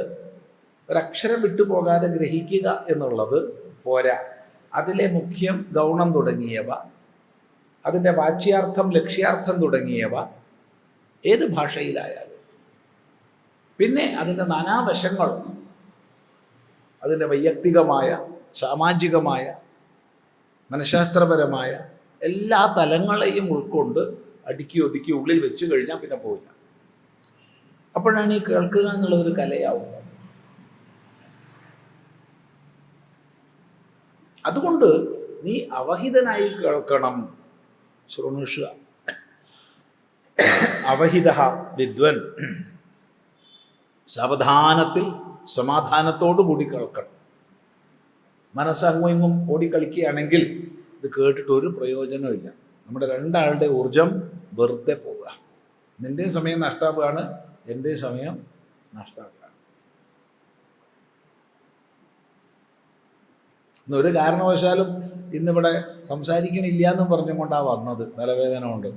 ഒരക്ഷരം വിട്ടുപോകാതെ ഗ്രഹിക്കുക എന്നുള്ളത് പോരാ. അതിലെ മുഖ്യം ഗൗണം തുടങ്ങിയവ, അതിൻ്റെ വാച്യാർത്ഥം ലക്ഷ്യാർത്ഥം തുടങ്ങിയവ ഏത് ഭാഷയിലായാലും, പിന്നെ അതിൻ്റെ നാനാവശങ്ങൾ, അതിൻ്റെ വൈയക്തികമായ, സാമാജികമായ, മനഃശാസ്ത്രപരമായ എല്ലാ തലങ്ങളെയും ഉൾക്കൊണ്ട് അടുക്കി ഒതുക്കി ഉള്ളിൽ വെച്ച് കഴിഞ്ഞാൽ പിന്നെ പോയില്ല. അപ്പോഴാണ് ഈ കേൾക്കുക എന്നുള്ളതൊരു കലയാവുന്നത്. അതുകൊണ്ട് നീ അവഹിതനായി കേൾക്കണം. ശൃണുഷ അവഹിത വിദ്വൻ, സാവധാനത്തിൽ സമാധാനത്തോടു കൂടി കേൾക്കണം. മനസ്സങ്ങും ഇങ്ങും ഓടിക്കളിക്കുകയാണെങ്കിൽ ഇത് കേട്ടിട്ട് ഒരു പ്രയോജനമില്ല. നമ്മുടെ രണ്ടാളുടെ ഊർജം വെറുതെ പോവുക. നിൻ്റെ സമയം നഷ്ടമാവുകയാണ്, എൻ്റെ സമയം നഷ്ടമാവുകയാണ്. ഇന്നൊരു കാരണവശാലും ഇന്നിവിടെ സംസാരിക്കണില്ല എന്നും പറഞ്ഞുകൊണ്ടാണ് വന്നത്. തലവേദന കൊണ്ട്.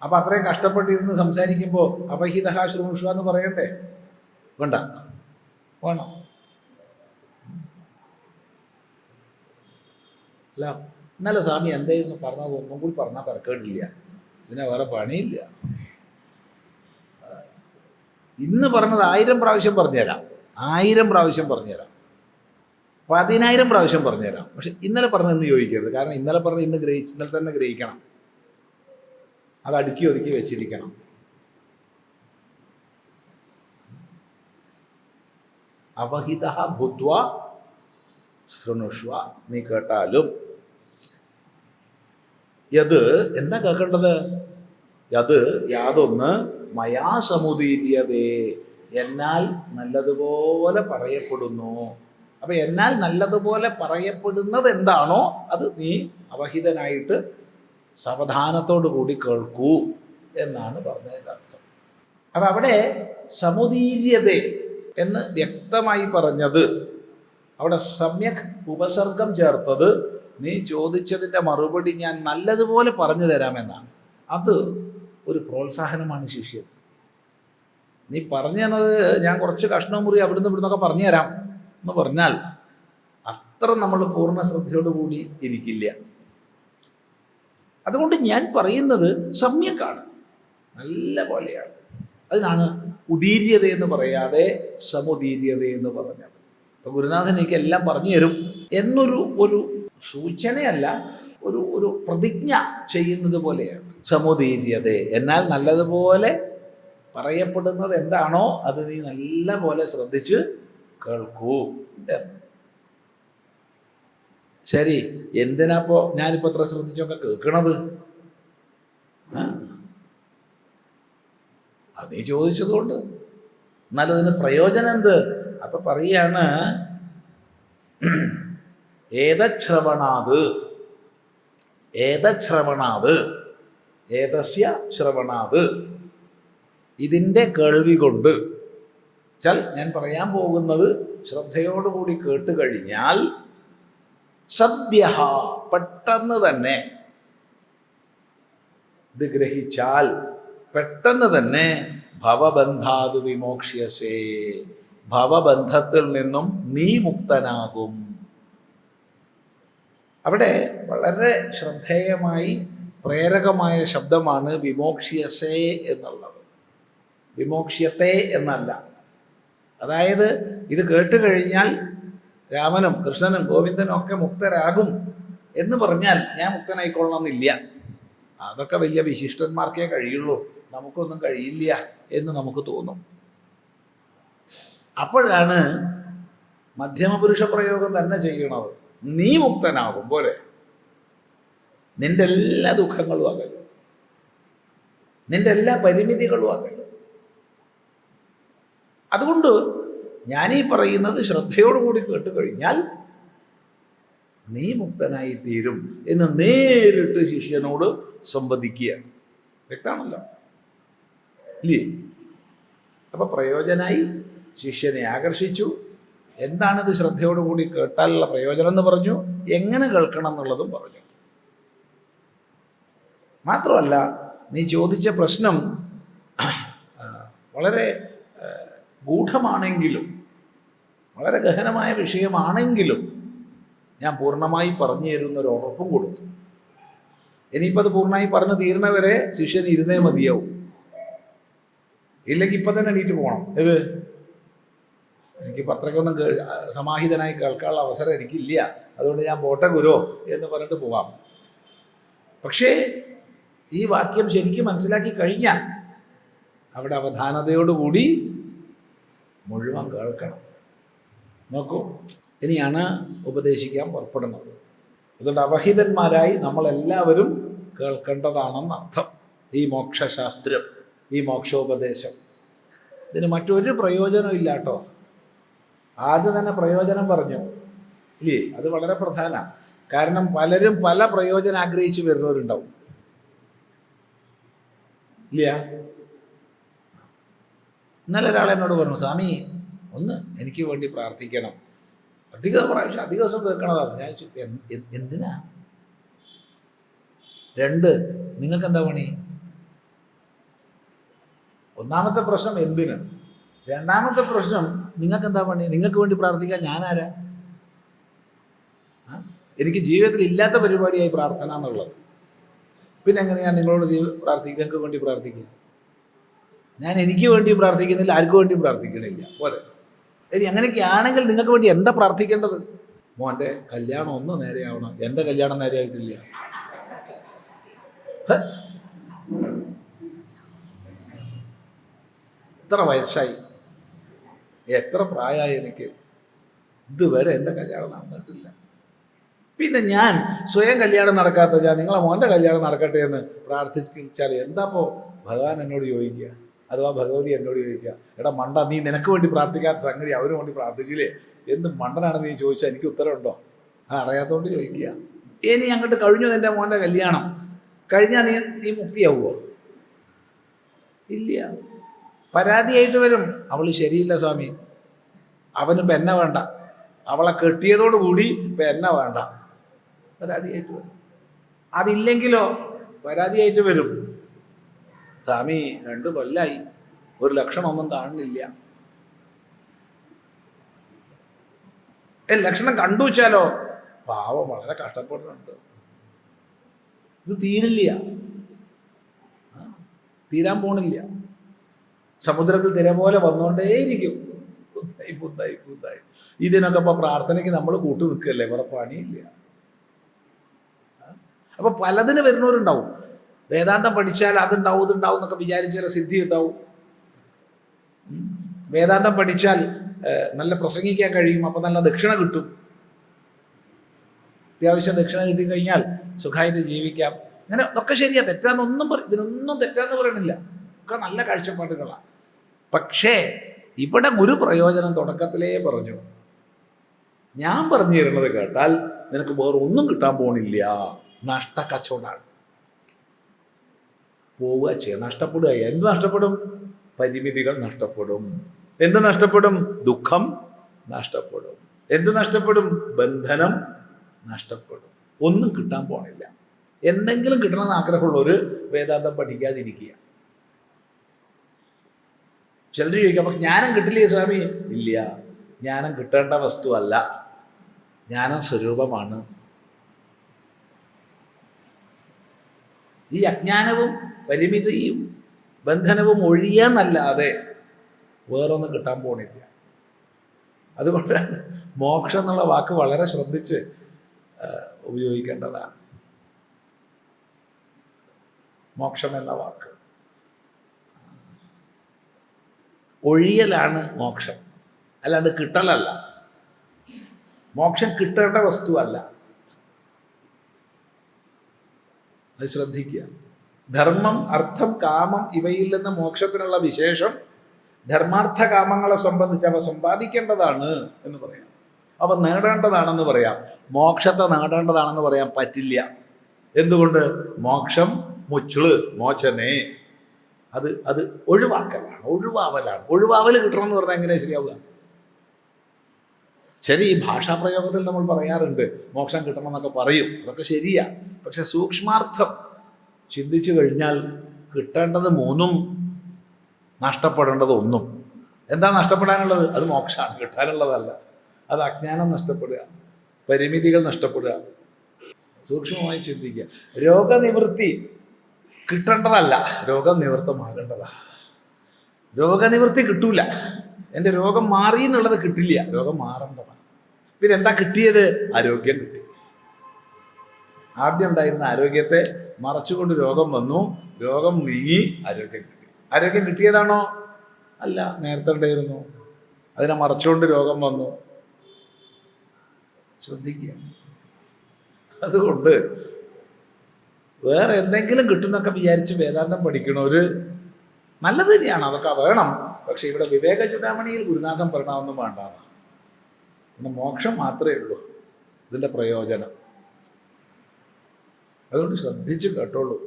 അപ്പം അത്രയും കഷ്ടപ്പെട്ടിരുന്ന് സംസാരിക്കുമ്പോൾ അപഹിത ശൃണുഷ എന്ന് പറയണ്ടേ? വേണ്ട, വേണം. അല്ല, ഇന്നലെ സ്വാമി എന്തായിരുന്നു പറഞ്ഞത് ഒന്നും കൂടി പറഞ്ഞാൽ തരക്കേടില്ല, പിന്നെ വേറെ പണിയില്ല. ഇന്ന് പറഞ്ഞത് 1000 പ്രാവശ്യം പറഞ്ഞുതരാം, 1000 പ്രാവശ്യം പറഞ്ഞുതരാം, 10,000 പ്രാവശ്യം പറഞ്ഞുതരാം. പക്ഷെ ഇന്നലെ പറഞ്ഞതെന്ന് ചോദിക്കരുത്. കാരണം ഇന്നലെ പറഞ്ഞ് ഇന്നലെ തന്നെ ഗ്രഹിക്കണം. അത് അടുക്കി ഒതുക്കി വെച്ചിരിക്കണം. അവഹിത ഭൂത്വ ശൃണുഷ്വ, നീ കേട്ടാലും. യത് എന്താ കേൾക്കേണ്ടത്? യത് യാതൊന്ന് മയാ സമുദീര്യതേ, എന്നാൽ നല്ലതുപോലെ പറയപ്പെടുന്നു. അപ്പൊ എന്നാൽ നല്ലതുപോലെ പറയപ്പെടുന്നത് എന്താണോ അത് നീ അവഹിതനായിട്ട് സാവധാനത്തോടു കൂടി കേൾക്കൂ എന്നാണ് പറഞ്ഞതിൻ്റെ അർത്ഥം. അപ്പം അവിടെ സമുദീര്യത എന്ന് വ്യക്തമായി പറഞ്ഞത്, അവിടെ സമ്യക് ഉപസർഗം ചേർത്തത്, നീ ചോദിച്ചതിൻ്റെ മറുപടി ഞാൻ നല്ലതുപോലെ പറഞ്ഞു തരാമെന്നാണ്. അത് ഒരു പ്രോത്സാഹനമാണ് ശിഷ്യൻ. നീ പറഞ്ഞു തന്നത് ഞാൻ കുറച്ച് കഷ്ണം മുറി അവിടുന്ന് ഇവിടുന്നൊക്കെ പറഞ്ഞു തരാം എന്ന് പറഞ്ഞാൽ അത്ര നമ്മൾ പൂർണ്ണ ശ്രദ്ധയോടുകൂടി ഇരിക്കില്ല. അതുകൊണ്ട് ഞാൻ പറയുന്നത് സമ്യക്കാണ്, നല്ല പോലെയാണ്. അതിനാണ് ഉദീര്യത എന്ന് പറയാതെ സമുദീര്യത എന്ന് പറഞ്ഞത്. ഇപ്പം ഗുരുനാഥൻ എനിക്ക് എല്ലാം പറഞ്ഞു തരും എന്നൊരു സൂചനയല്ല, ഒരു പ്രതിജ്ഞ ചെയ്യുന്നത് പോലെയാണ് സമുദീര്യത. എന്നാൽ നല്ലതുപോലെ പറയപ്പെടുന്നത് എന്താണോ അത് നീ നല്ല പോലെ ശ്രദ്ധിച്ച് കേൾക്കൂ. ശരി, എന്തിനാപ്പോ ഞാനിപ്പോൾ എത്ര ശ്രദ്ധിച്ചൊക്കെ കേൾക്കണത്? അത് നീ ചോദിച്ചതുകൊണ്ട്. എന്നാലും അതിന് പ്രയോജനം എന്ത്? അപ്പൊ പറയാണ്, ഏതശ്രവണാത്, ഏതശ്രവണാത്, ഏതസ്യ ശ്രവണാത്, ഇതിൻ്റെ കേൾവി കൊണ്ട്. ചൽ ഞാൻ പറയാൻ പോകുന്നത് ശ്രദ്ധയോടുകൂടി കേട്ട് കഴിഞ്ഞാൽ സദ്യ, പെട്ടെന്ന് തന്നെ ഇത് ഗ്രഹിച്ചാൽ പെട്ടെന്ന് തന്നെ ഭവബന്ധാതു വിമോക്ഷ്യസേ, ഭവബന്ധത്തിൽ നിന്നും നീ മുക്തനാകും. അവിടെ വളരെ ശ്രദ്ധേയമായി പ്രേരകമായ ശബ്ദമാണ് വിമോക്ഷ്യസേ എന്നുള്ളത്. വിമോക്ഷ്യത്തെ എന്നല്ല. അതായത് ഇത് കേട്ട് കഴിഞ്ഞാൽ രാമനും കൃഷ്ണനും ഗോവിന്ദനും ഒക്കെ മുക്തരാകും എന്ന് പറഞ്ഞാൽ ഞാൻ മുക്തനായിക്കൊള്ളണമെന്നില്ല. അതൊക്കെ വലിയ വിശിഷ്ടന്മാർക്കേ കഴിയുള്ളൂ, നമുക്കൊന്നും കഴിയില്ല എന്ന് നമുക്ക് തോന്നും. അപ്പോഴാണ് മധ്യമപുരുഷ പ്രയോഗം തന്നെ ചെയ്യണത്. നീ മുക്തനാകും. പോരെ? നിന്റെ എല്ലാ ദുഃഖങ്ങളും അകലും, നിന്റെ എല്ലാ പരിമിതികളും അകലും. അതുകൊണ്ട് ഞാനീ പറയുന്നത് ശ്രദ്ധയോടുകൂടി കേട്ടുകഴിഞ്ഞാൽ നീ മുക്തനായി തീരും എന്ന് നേരിട്ട് ശിഷ്യനോട് സംവദിക്കുകയാണ്. വ്യക്തമാണല്ലോ ഇല്ലേ? അപ്പൊ പ്രയോജനായി, ശിഷ്യനെ ആകർഷിച്ചു. എന്താണിത് ശ്രദ്ധയോടുകൂടി കേട്ടാലുള്ള പ്രയോജനം എന്ന് പറഞ്ഞു, എങ്ങനെ കേൾക്കണം എന്നുള്ളതും പറഞ്ഞു. മാത്രമല്ല, നീ ചോദിച്ച പ്രശ്നം വളരെ ഗൂഢമാണെങ്കിലും, വളരെ ഗഹനമായ വിഷയമാണെങ്കിലും ഞാൻ പൂർണ്ണമായി പറഞ്ഞു തരുന്നൊരു ഉറപ്പും കൊടുത്തു. ഇനിയിപ്പോൾ അത് പൂർണ്ണമായി പറഞ്ഞു തീർന്നവരെ ശിഷ്യന് ഇരുന്നേ മതിയാവും. ഇല്ലെങ്കിൽ ഇപ്പം തന്നെ എണീറ്റ് പോകണം. ഇത് എനിക്ക് പത്രക്കൊന്നും സമാഹിതനായി കേൾക്കാനുള്ള അവസരം എനിക്കില്ല, അതുകൊണ്ട് ഞാൻ പോട്ടെ ഗുരോ എന്ന് പറഞ്ഞിട്ട് പോവാം. പക്ഷേ ഈ വാക്യം ശരിക്കും മനസ്സിലാക്കി കഴിഞ്ഞാൽ അവിടെ അവധാനതയോടുകൂടി മുഴുവൻ കേൾക്കണം. നോക്കൂ, ഇനിയാണ് ഉപദേശിക്കാൻ പുറപ്പെടുന്നത്. അതുകൊണ്ട് അവഹിതന്മാരായി നമ്മളെല്ലാവരും കേൾക്കേണ്ടതാണെന്നർത്ഥം ഈ മോക്ഷശാസ്ത്രം, ഈ മോക്ഷോപദേശം. ഇതിന് മറ്റൊരു പ്രയോജനം ഇല്ല കേട്ടോ. ആദ്യം തന്നെ പ്രയോജനം പറഞ്ഞു ഇല്ലേ? അത് വളരെ പ്രധാനമാണ്. കാരണം പലരും പല പ്രയോജനം ആഗ്രഹിച്ച് വരുന്നവരുണ്ടാവും ഇല്ല. ഇന്നലെ ഒരാൾ എന്നോട് പറഞ്ഞു, സ്വാമി ഒന്ന് എനിക്ക് വേണ്ടി പ്രാർത്ഥിക്കണം. അധിക പ്രാവശ്യം അധിക ദിവസം കേൾക്കണതാണ്. ഞാൻ എന്തിനാ? രണ്ട്, നിങ്ങൾക്ക് എന്താ പണി? ഒന്നാമത്തെ പ്രശ്നം എന്തിന്? രണ്ടാമത്തെ പ്രശ്നം നിങ്ങൾക്ക് എന്താ പണി? നിങ്ങൾക്ക് വേണ്ടി പ്രാർത്ഥിക്കാൻ ഞാനാരാ? എനിക്ക് ജീവിതത്തിൽ ഇല്ലാത്ത പരിപാടിയായി പ്രാർത്ഥന എന്നുള്ളത്. പിന്നെ എങ്ങനെയാണ് നിങ്ങളോട് നിങ്ങൾക്ക് വേണ്ടി പ്രാർത്ഥിക്കുക? ഞാൻ എനിക്ക് വേണ്ടി പ്രാർത്ഥിക്കുന്നില്ല, ആർക്കും വേണ്ടിയും പ്രാർത്ഥിക്കണില്ല. പോരെ? ഇനി അങ്ങനെയൊക്കെ ആണെങ്കിൽ നിങ്ങൾക്ക് വേണ്ടി എന്താ പ്രാർത്ഥിക്കേണ്ടത്? മോൻ്റെ കല്യാണം ഒന്ന് നേരെയാവണം. എൻ്റെ കല്യാണം നേരെയായിട്ടില്ല. എത്ര വയസ്സായി, എത്ര പ്രായമായി എനിക്ക്, ഇതുവരെ എൻ്റെ കല്യാണം നടന്നിട്ടില്ല. പിന്നെ ഞാൻ സ്വയം കല്യാണം നടക്കാത്ത ഞാൻ നിങ്ങളെ മോൻ്റെ കല്യാണം നടക്കട്ടെ എന്ന് പ്രാർത്ഥിച്ചാൽ എന്താപ്പോ ഭഗവാൻ എന്നോട് ചോദിക്കുക, അഥവാ ഭഗവതി എന്നോട് ചോദിക്കുക, എടാ മണ്ട, നീ നിനക്ക് വേണ്ടി പ്രാർത്ഥിക്കാത്ത സംഗതി അവന് വേണ്ടി പ്രാർത്ഥിച്ചില്ലേ? എന്ത് മണ്ടനാണ് നീ ചോദിച്ചാൽ എനിക്ക് ഉത്തരവുണ്ടോ? അറിയാത്തതുകൊണ്ട് ചോദിക്കുക. ഇനി അങ്ങോട്ട് കഴിഞ്ഞു നിൻ്റെ മോൻ്റെ കല്യാണം കഴിഞ്ഞാൽ നീ മുക്തിയാവുമോ? ഇല്ല. പരാതിയായിട്ട് വരും, അവൾ ശരിയില്ല സ്വാമി, അവനിപ്പോൾ എന്നെ വേണ്ട, അവളെ കെട്ടിയതോടുകൂടി ഇപ്പം എന്നെ വേണ്ട, പരാതിയായിട്ട് വരും. അതില്ലെങ്കിലോ പരാതിയായിട്ട് വരും, സ്വാമി 2 കൊല്ലായി ഒരു ലക്ഷണമൊന്നും കാണുന്നില്ല. ലക്ഷണം കണ്ടു വെച്ചാലോ പാവം വളരെ കഷ്ടപ്പെടുന്നുണ്ട്. ഇത് തീരില്ല, തീരാൻ പോണില്ല. സമുദ്രത്തിൽ തിര പോലെ വന്നുകൊണ്ടേയിരിക്കും. പുതായി പുതായി പുതായി. ഇതിനൊക്കെ ഇപ്പോൾ പ്രാർത്ഥനയ്ക്ക് നമ്മൾ കൂട്ടു നിൽക്കുകയല്ലേ, വേറെ പണിയില്ല. അപ്പൊ പലതിന് വരുന്നവരുണ്ടാവും. വേദാന്തം പഠിച്ചാൽ അതുണ്ടാവും ഇതുണ്ടാവും എന്നൊക്കെ വിചാരിച്ചാൽ സിദ്ധി ഉണ്ടാവും. വേദാന്തം പഠിച്ചാൽ നല്ല പ്രസംഗിക്കാൻ കഴിയും, അപ്പം നല്ല ദക്ഷിണ കിട്ടും. അത്യാവശ്യം ദക്ഷിണ കിട്ടിക്കഴിഞ്ഞാൽ സുഖമായിട്ട് ജീവിക്കാം. അങ്ങനെ ഒക്കെ ശരിയാ, തെറ്റാന്നൊന്നും ഇതിനൊന്നും തെറ്റാന്ന് പറയണില്ല, ഒക്കെ നല്ല കാഴ്ചപ്പാടുകളാണ്. പക്ഷേ ഇവിടെ ഗുരു പ്രയോജനം തുടക്കത്തിലേ പറഞ്ഞു, ഞാൻ പറഞ്ഞു തരുന്നത് കേട്ടാൽ നിനക്ക് വേറെ ഒന്നും കിട്ടാൻ പോണില്ല, നഷ്ടക്കച്ചവടമാണ്. പോവുക ചെയ്യുക, നഷ്ടപ്പെടുക. എന്ത് നഷ്ടപ്പെടും? പരിമിതികൾ നഷ്ടപ്പെടും. എന്ത് നഷ്ടപ്പെടും? ദുഃഖം നഷ്ടപ്പെടും. എന്ത് നഷ്ടപ്പെടും? ബന്ധനം നഷ്ടപ്പെടും. ഒന്നും കിട്ടാൻ പോണില്ല. എന്തെങ്കിലും കിട്ടണമെന്ന് ആഗ്രഹമുള്ളവർ വേദാന്തം പഠിക്കാതിരിക്കുക. ചിലർ ചോദിക്കാം, അപ്പം ജ്ഞാനം കിട്ടില്ലേ സ്വാമി? ഇല്ല, ജ്ഞാനം കിട്ടേണ്ട വസ്തു അല്ല, ജ്ഞാനം സ്വരൂപമാണ്. ഈ അജ്ഞാനവും പരിമിതിയും ബന്ധനവും ഒഴിയാന്നല്ലാതെ വേറൊന്നും കിട്ടാൻ പോണില്ല. അതുകൊണ്ടാണ് മോക്ഷം എന്നുള്ള വാക്ക് വളരെ ശ്രദ്ധിച്ച് ഉപയോഗിക്കേണ്ടതാണ്. മോക്ഷം എന്ന വാക്ക് ഒഴിയലാണ് മോക്ഷം, അല്ലാതെ കിട്ടലല്ല. മോക്ഷം കിട്ടേണ്ട വസ്തുവല്ല. അത് ശ്രദ്ധിക്കുക. ധർമ്മം, അർത്ഥം, കാമം ഇവയിൽ നിന്ന് മോക്ഷത്തിനുള്ള വിശേഷം ധർമാർത്ഥ കാമങ്ങളെ സംബന്ധിച്ച് അവ സമ്പാദിക്കേണ്ടതാണ് എന്ന് പറയാം, അവ നേടേണ്ടതാണെന്ന് പറയാം. മോക്ഷത്തെ നേടേണ്ടതാണെന്ന് പറയാൻ പറ്റില്ല. എന്തുകൊണ്ട്? മോക്ഷം മുച്ചുള് മോചനേ, അത് ഒഴിവാക്കലാണ്, ഒഴിവാവലാണ്. ഒഴിവാവൽ കിട്ടണം എന്ന് പറഞ്ഞാൽ എങ്ങനെയാണ് ശരിയാവുക? ശരി, ഈ ഭാഷാപ്രയോഗത്തിൽ നമ്മൾ പറയാറുണ്ട് മോക്ഷം കിട്ടണം എന്നൊക്കെ പറയും, അതൊക്കെ ശരിയാ. പക്ഷെ സൂക്ഷ്മാർത്ഥം ചിന്തിച്ചു കഴിഞ്ഞാൽ കിട്ടേണ്ടത് മൂന്നും, നഷ്ടപ്പെടേണ്ടത് ഒന്നും. എന്താ നഷ്ടപ്പെടാനുള്ളത്? അത് മോക്ഷമാണ്, കിട്ടാനുള്ളതല്ല. അത് അജ്ഞാനം നഷ്ടപ്പെടുക, പരിമിതികൾ നഷ്ടപ്പെടുക. സൂക്ഷ്മമായി ചിന്തിക്കുക. രോഗനിവൃത്തി കിട്ടേണ്ടതല്ല, രോഗം നിവൃത്തമാകേണ്ടതാ. രോഗനിവൃത്തി കിട്ടൂല, എൻ്റെ രോഗം മാറി എന്നുള്ളത് കിട്ടില്ല, രോഗം മാറേണ്ടതാണ്. പിന്നെ എന്താ കിട്ടിയത്? ആരോഗ്യം കിട്ടി. ആദ്യം ഉണ്ടായിരുന്ന ആരോഗ്യത്തെ മറച്ചുകൊണ്ട് രോഗം വന്നു, രോഗം നീങ്ങി, ആരോഗ്യം കിട്ടി. ആരോഗ്യം കിട്ടിയതാണോ? അല്ല, നേരത്തെ ഉണ്ടായിരുന്നു, അതിനെ മറച്ചുകൊണ്ട് രോഗം വന്നു. ശ്രദ്ധിക്കുക. അതുകൊണ്ട് വേറെ എന്തെങ്കിലും കിട്ടുന്നൊക്കെ വിചാരിച്ച് വേദാന്തം പഠിക്കണവര് നല്ലത് തന്നെയാണ്, അതൊക്കെ വേണം. പക്ഷെ ഇവിടെ വിവേക ചൂടാമണിയിൽ ഗുരുനാഥൻ പറയണമെന്നും വേണ്ടതാണ്. പിന്നെ മോക്ഷം മാത്രമേ ഉള്ളൂ ഇതിൻ്റെ പ്രയോജനം. അതുകൊണ്ട് ശ്രദ്ധിച്ച് കേട്ടോളൂ.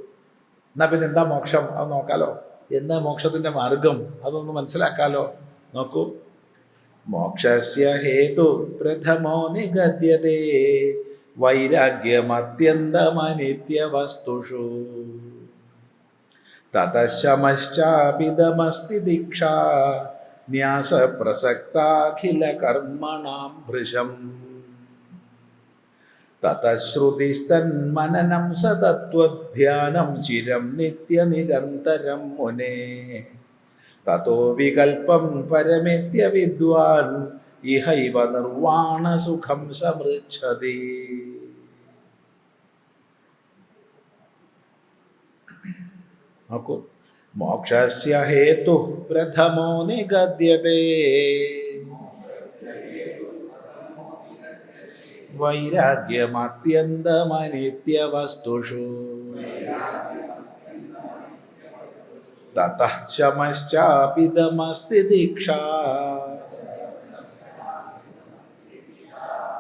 എന്നാ പിന്നെ എന്താ മോക്ഷം? അത് നോക്കാലോ. എന്താ മോക്ഷത്തിൻ്റെ മാർഗം? അതൊന്ന് മനസ്സിലാക്കാലോ. നോക്കൂ. മോക്ഷസ്യ ഹേതു പ്രഥമോ നിഗദ്യതേ വൈരാഗ്യമത്യന്തമനിത്യവസ്തുഷു തതശമശ്ചാപിതമസ്തി ദീക്ഷാ ന്യാസപ്രസക്താഖില കർമ്മണാം ഭൃശം തതശ്രുതിസ്തന്മനനം സതത്വധ്യാനം ചിരം നിത്യനിരന്തരം മുനേ തതോ വികൽപ്പം പരമേത്യ വിദ്വാൻ ഇഹൈവ നിർവാണസുഖം സമൃച്ഛതി. നോക്കൂ. മോക്ഷസ്യ ഹേതു പ്രഥമോ നിഗദ്യതേ വൈരാഗ്യമത്യന്തമനിത്യവസ്തുഷു തതഃ ശമശ്ചാപിതമസ്തി ദീക്ഷാ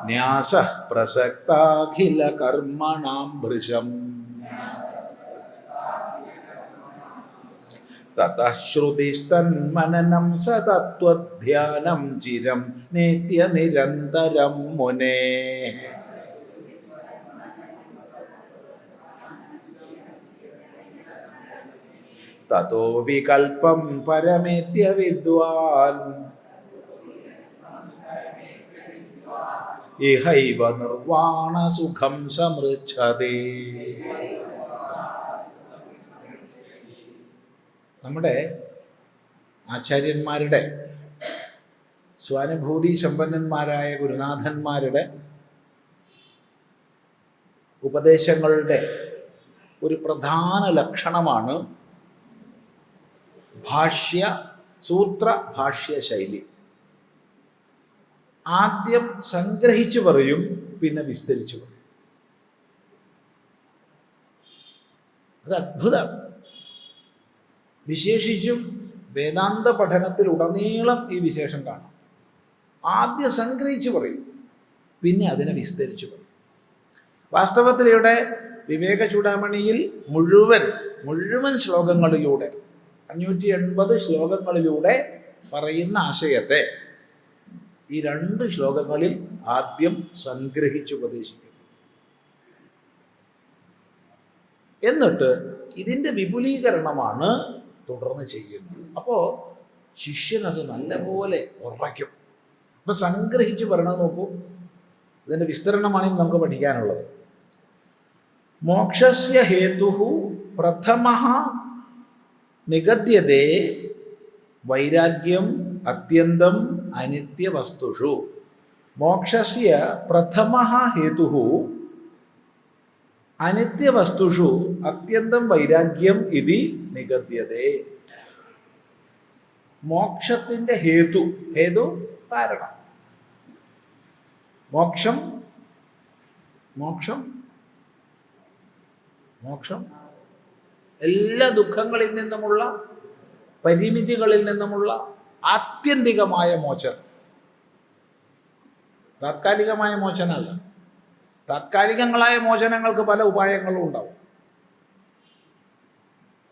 ന്യാസഃ പ്രസക്താഖില കർമ്മണാം ഭൃശം തതഃ ശ്രുതിസ്തന്മനനം സതത്വധ്യാനം ചിരം നിത്യനിരന്തരം മുനേ തതോ വികൽപ്പം പരമേത്യ വിദ്വാൻ ഇഹൈവ നിർവാണസുഖം സമൃച്ഛതി. നമ്മുടെ ആചാര്യന്മാരുടെ, സ്വാനുഭൂതി സമ്പന്നന്മാരായ ഗുരുനാഥന്മാരുടെ ഉപദേശങ്ങളുടെ ഒരു പ്രധാന ലക്ഷണമാണ് സൂത്ര ഭാഷ്യ ശൈലി. ആദ്യം സംഗ്രഹിച്ചു പറയും, പിന്നെ വിസ്തരിച്ചു പറയും. അത് അത്ഭുതമാണ്. വിശേഷിച്ചും വേദാന്ത പഠനത്തിൽ ഉടനീളം ഈ വിശേഷം കാണാം. ആദ്യം സംഗ്രഹിച്ചു പറയും, പിന്നെ അതിനെ വിസ്തരിച്ചു പറയും. വാസ്തവത്തിൽ ഇവിടെ വിവേക ചൂടാമണിയിൽ മുഴുവൻ ശ്ലോകങ്ങളിലൂടെ 580 ശ്ലോകങ്ങളിലൂടെ പറയുന്ന ആശയത്തെ ഈ 2 ശ്ലോകങ്ങളിൽ ആദ്യം സംഗ്രഹിച്ച് ഉപദേശിക്കുന്നു. എന്നിട്ട് ഇതിൻ്റെ വിപുലീകരണമാണ് തുടർന്ന് ചെയ്യുന്നത്. അപ്പോൾ ശിഷ്യനത് നല്ലപോലെ ഉറയ്ക്കും. അപ്പം സംഗ്രഹിച്ച് പറയണത് നോക്കൂ. ഇതിൻ്റെ വിസ്തരണമാണ് നമുക്ക് പഠിക്കാനുള്ളത്. മോക്ഷസ്യ ഹേതുഹു പ്രഥമഃ നിഗദ്യതേ വൈരാഗ്യം അത്യന്തം അനിത്യവസ്തുഷു. മോക്ഷസ്യ പ്രഥമഃ ഹേതുഹു അനിത്യവസ്തുഷു അത്യന്തം വൈരാഗ്യം ഇതി നിഗദ്യതേ. മോക്ഷത്തിൻ്റെ ഹേതു കാരണം. മോക്ഷം മോക്ഷം മോക്ഷം എല്ലാ ദുഃഖങ്ങളിൽ നിന്നുമുള്ള, പരിമിതികളിൽ നിന്നുമുള്ള ആത്യന്തികമായ മോചനം. താത്കാലികമായ മോചനമല്ല. താത്കാലികങ്ങളായ മോചനങ്ങൾക്ക് പല ഉപായങ്ങളും ഉണ്ടാവും,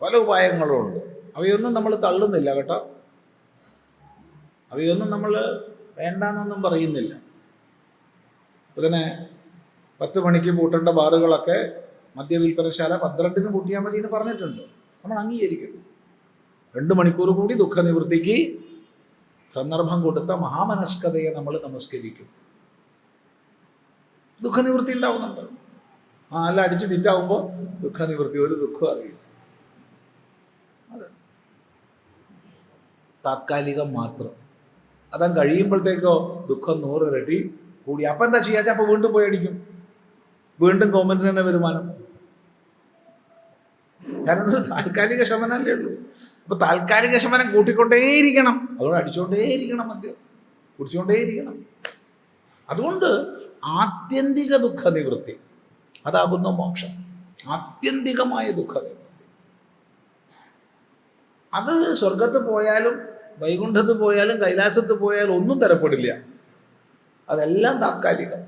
പല ഉപായങ്ങളും ഉണ്ട്. അവയൊന്നും നമ്മൾ തള്ളുന്നില്ല കേട്ടോ, അവയൊന്നും നമ്മൾ വേണ്ടാന്നൊന്നും പറയുന്നില്ല. ഇതിനെ 10 മണിക്ക് പൂട്ടേണ്ട ബാറുകളൊക്കെ മദ്യവിൽപ്പനശാല 12-ന് പൂട്ടിയാൽ മതി എന്ന് പറഞ്ഞിട്ടുണ്ട്. നമ്മൾ അംഗീകരിക്കുന്നു. 2 മണിക്കൂർ കൂടി ദുഃഖനിവൃത്തിക്ക് സന്ദർഭം കൊടുത്ത മഹാമനസ്കതയെ നമ്മൾ നമസ്കരിക്കും. ദുഃഖനിവൃത്തി ഉണ്ടാവുന്നുണ്ട്. അല്ല അടിച്ച് ഫിറ്റാവുമ്പോൾ ദുഃഖനിവൃത്തി, ഒരു ദുഃഖം അറിയും. അതെ, താത്കാലികം മാത്രം. അതം കഴിയുമ്പോഴത്തേക്കോ ദുഃഖം 100 ഇരട്ടി കൂടി. അപ്പം എന്താ ചെയ്യാച്ച? അപ്പം വീണ്ടും പോയി അടിക്കും, വീണ്ടും ഗവൺമെന്റിന് തന്നെ വരുമാനം. കാരണം താൽക്കാലിക ശമനമല്ലേ ഉള്ളൂ. അപ്പൊ താൽക്കാലിക ശമനം കൂട്ടിക്കൊണ്ടേയിരിക്കണം, അതുകൊണ്ട് അടിച്ചുകൊണ്ടേയിരിക്കണം, മദ്യം കുടിച്ചുകൊണ്ടേയിരിക്കണം. അതുകൊണ്ട് ആത്യന്തിക ദുഃഖനിവൃത്തി അതാകുന്നു മോക്ഷം. ആത്യന്തികമായ ദുഃഖനിവൃത്തി അത് സ്വർഗത്ത് പോയാലും വൈകുണ്ഠത്ത് പോയാലും കൈലാസത്ത് പോയാലും ഒന്നും തരപ്പെടില്ല. അതെല്ലാം താത്കാലികം,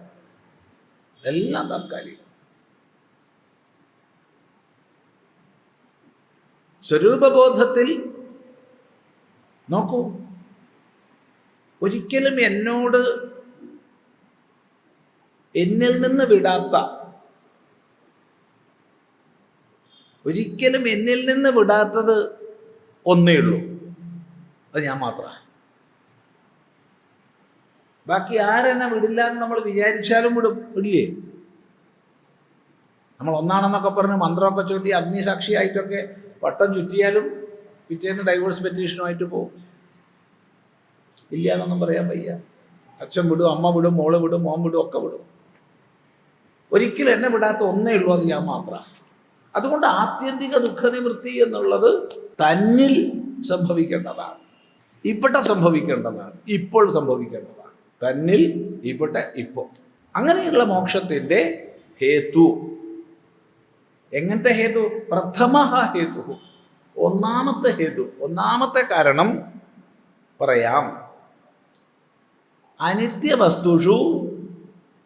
എല്ലാം താത്കാലികം. സ്വരൂപബോധത്തിൽ നോക്കൂ, ഒരിക്കലും എന്നിൽ നിന്ന് വിടാത്ത, ഒരിക്കലും എന്നിൽ നിന്ന് വിടാത്തത് ഒന്നേ ഉള്ളൂ, അത് ഞാൻ മാത്രമാണ്. ബാക്കി ആരെന്നെ വിടില്ല എന്ന് നമ്മൾ വിചാരിച്ചാലും വിടില്ലേ? നമ്മൾ ഒന്നാണെന്നൊക്കെ പറഞ്ഞ് മന്ത്രമൊക്കെ ചൊല്ലി അഗ്നിസാക്ഷിയായിട്ടൊക്കെ വട്ടം ചുറ്റിയാലും പിറ്റേന്ന് ഡൈവോഴ്സ് പെറ്റീഷനുമായിട്ട് പോകും. ഇല്ല എന്നൊന്നും പറയാൻ വയ്യ. അച്ഛൻ വിടും, അമ്മ വിടും, മോള് വിടും, മോൻ വിടും, ഒക്കെ വിടും. ഒരിക്കലും എന്നെ വിടാത്ത ഒന്നേ ഉള്ളൂ, അത് ഞാൻ മാത്രമാണ്. അതുകൊണ്ട് ആത്യന്തിക ദുഃഖനിവൃത്തി എന്നുള്ളത് തന്നിൽ സംഭവിക്കേണ്ടതാണ്, ഇവിടെ സംഭവിക്കേണ്ടതാണ്, ഇപ്പോൾ സംഭവിക്കേണ്ടതാണ്. തന്നിൽ, ഇവിടെ, ഇപ്പോൾ. അങ്ങനെയുള്ള മോക്ഷത്തിൻ്റെ ഹേതു, എങ്ങനത്തെ ഹേതു? പ്രഥമ ഹേതു, ഒന്നാമത്തെ ഹേതു, ഒന്നാമത്തെ കാരണം പറയാം. അനിത്യവസ്തുഷു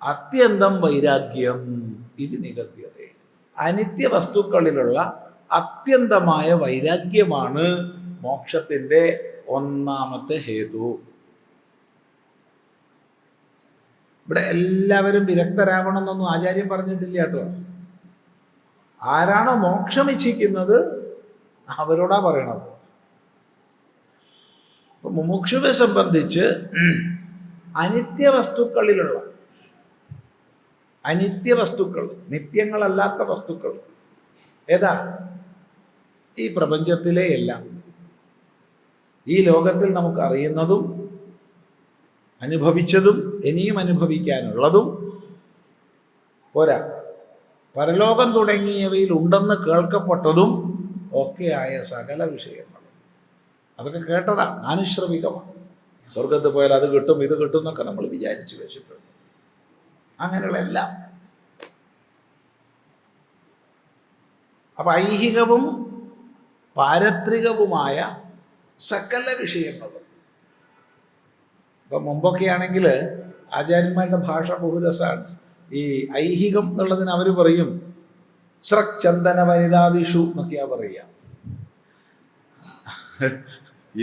അത്യന്തം വൈരാഗ്യം ഇത് നിഗദ്യത. അനിത്യവസ്തുക്കളിലുള്ള അത്യന്തമായ വൈരാഗ്യമാണ് മോക്ഷത്തിൻ്റെ ഒന്നാമത്തെ ഹേതു. ഇവിടെ എല്ലാവരും വിരക്തരാവണമെന്നൊന്നും ആചാര്യം പറഞ്ഞിട്ടില്ല കേട്ടോ. ആരാണോ മോക്ഷം ഇച്ഛിക്കുന്നത് അവരോടാ പറയണത്. അപ്പൊ മുമുക്ഷുവെ സംബന്ധിച്ച് അനിത്യവസ്തുക്കളിലുള്ള, അനിത്യവസ്തുക്കൾ, നിത്യങ്ങളല്ലാത്ത വസ്തുക്കൾ ഏതാ? ഈ പ്രപഞ്ചത്തിലെ എല്ലാം, ഈ ലോകത്തിൽ നമുക്ക് അറിയുന്നതും അനുഭവിച്ചതും ഇനിയും അനുഭവിക്കാനുള്ളതും പോരാ, പരലോകം തുടങ്ങിയവയിൽ ഉണ്ടെന്ന് കേൾക്കപ്പെട്ടതും ഒക്കെയായ സകല വിഷയങ്ങളും. അതൊക്കെ കേട്ടതാണ്, അനുശ്രവികമാണ്. സ്വർഗത്ത് പോയാൽ അത് കിട്ടും, ഇത് കിട്ടും എന്നൊക്കെ നമ്മൾ വിചാരിച്ചു വെച്ചിട്ടുണ്ട്. അങ്ങനെയുള്ള എല്ലാം. അപ്പൊ ഐഹികവും പാരത്രികവുമായ സകല വിഷയങ്ങളും. ഇപ്പം മുമ്പൊക്കെ ആണെങ്കിൽ ആചാര്യന്മാരുടെ ഭാഷ ബഹുരസാണ്. ഈ ഐഹികം എന്നുള്ളതിന് അവർ പറയും സ്രക് ചന്ദന വനിതാദിഷു എന്നൊക്കെയാ പറയുക.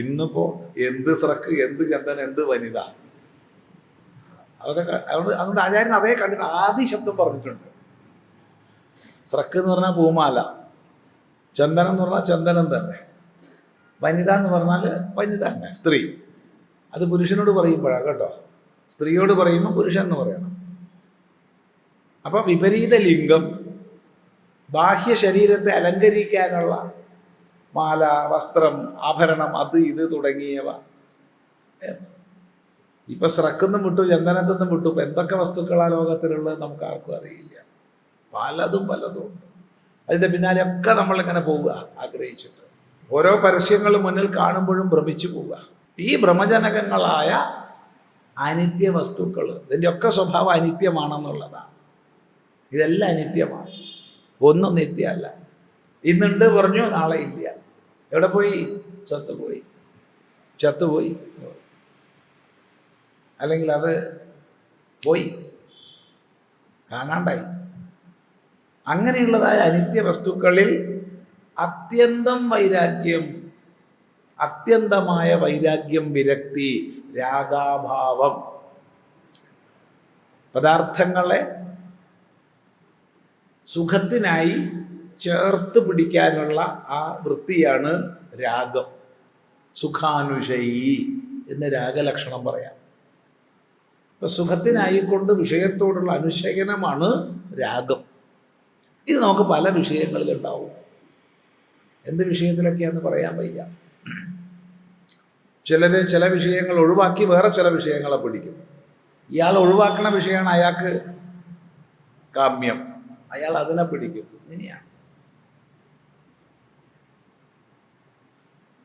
ഇന്നിപ്പോ എന്ത് സ്രക്ക്, എന്ത് ചന്ദന, എന്ത് വനിത, അതൊക്കെ. അതുകൊണ്ട് ആചാര്യൻ അതേ കണ്ടിട്ട് ആദി ശബ്ദം പറഞ്ഞിട്ടുണ്ട്. സ്രക്ക് എന്ന് പറഞ്ഞാൽ പൂമാല, ചന്ദനം എന്ന് പറഞ്ഞാൽ ചന്ദനം തന്നെ, വനിത എന്ന് പറഞ്ഞാൽ വനിത തന്നെ, സ്ത്രീ. അത് പുരുഷനോട് പറയുമ്പോഴാണ് കേട്ടോ, സ്ത്രീയോട് പറയുമ്പോൾ പുരുഷൻ എന്ന് പറയണം. അപ്പൊ വിപരീത ലിംഗം, ബാഹ്യ ശരീരത്തെ അലങ്കരിക്കാനുള്ള മാല, വസ്ത്രം, ആഭരണം, അത് ഇത് തുടങ്ങിയവ. ഇപ്പൊ സ്രക്കുന്നും വിട്ടു, ചന്ദനത്തുനിന്നും വിട്ടു. ഇപ്പൊ എന്തൊക്കെ വസ്തുക്കളാ ലോകത്തിലുള്ളത് നമുക്ക് ആർക്കും അറിയില്ല. പലതും ഉണ്ട്. അതിന്റെ പിന്നാലെ ഒക്കെ നമ്മളിങ്ങനെ പോവുക ആഗ്രഹിച്ചിട്ട്. ഓരോ പരസ്യങ്ങൾ മുന്നിൽ കാണുമ്പോഴും ഭ്രമിച്ചു പോവുക. ഈ ഭ്രമജനകങ്ങളായ അനിത്യ വസ്തുക്കൾ, ഇതിൻ്റെയൊക്കെ സ്വഭാവം അനിത്യമാണെന്നുള്ളതാണ്. ഇതെല്ലാം അനിത്യമാണ്, ഒന്നും നിത്യമല്ല. ഇന്നുണ്ട് പറഞ്ഞു, നാളെ ഇല്ല. എവിടെ പോയി? ചത്തുപോയി. അല്ലെങ്കിൽ അത് പോയി, കാണാണ്ടായി. അങ്ങനെയുള്ളതായ അനിത്യ വസ്തുക്കളിൽ അത്യന്തം വൈരാഗ്യം, അത്യന്തമായ വൈരാഗ്യം, വിരക്തി, രാഗാഭാവം, പദാർത്ഥങ്ങളെ സുഖത്തിനായി ചേർത്ത് പിടിക്കാനുള്ള ആ വൃത്തിയാണ് രാഗം. സുഖാനുഷയി എന്ന് രാഗലക്ഷണം പറയാം. ഇപ്പൊ സുഖത്തിനായിക്കൊണ്ട് വിഷയത്തോടുള്ള അനുശയനമാണ് രാഗം. ഇത് നമുക്ക് പല വിഷയങ്ങളിലുണ്ടാവും. എന്ത് വിഷയത്തിലൊക്കെയാന്ന് പറയാൻ വയ്യ. ചില വിഷയങ്ങൾ ഒഴിവാക്കി വേറെ ചില വിഷയങ്ങളെ പിടിക്കും. ഇയാൾ ഒഴിവാക്കുന്ന വിഷയമാണ് അയാൾക്ക് കാമ്യം, അയാൾ അതിനെ പിടിക്കും. ഇങ്ങനെയാണ്.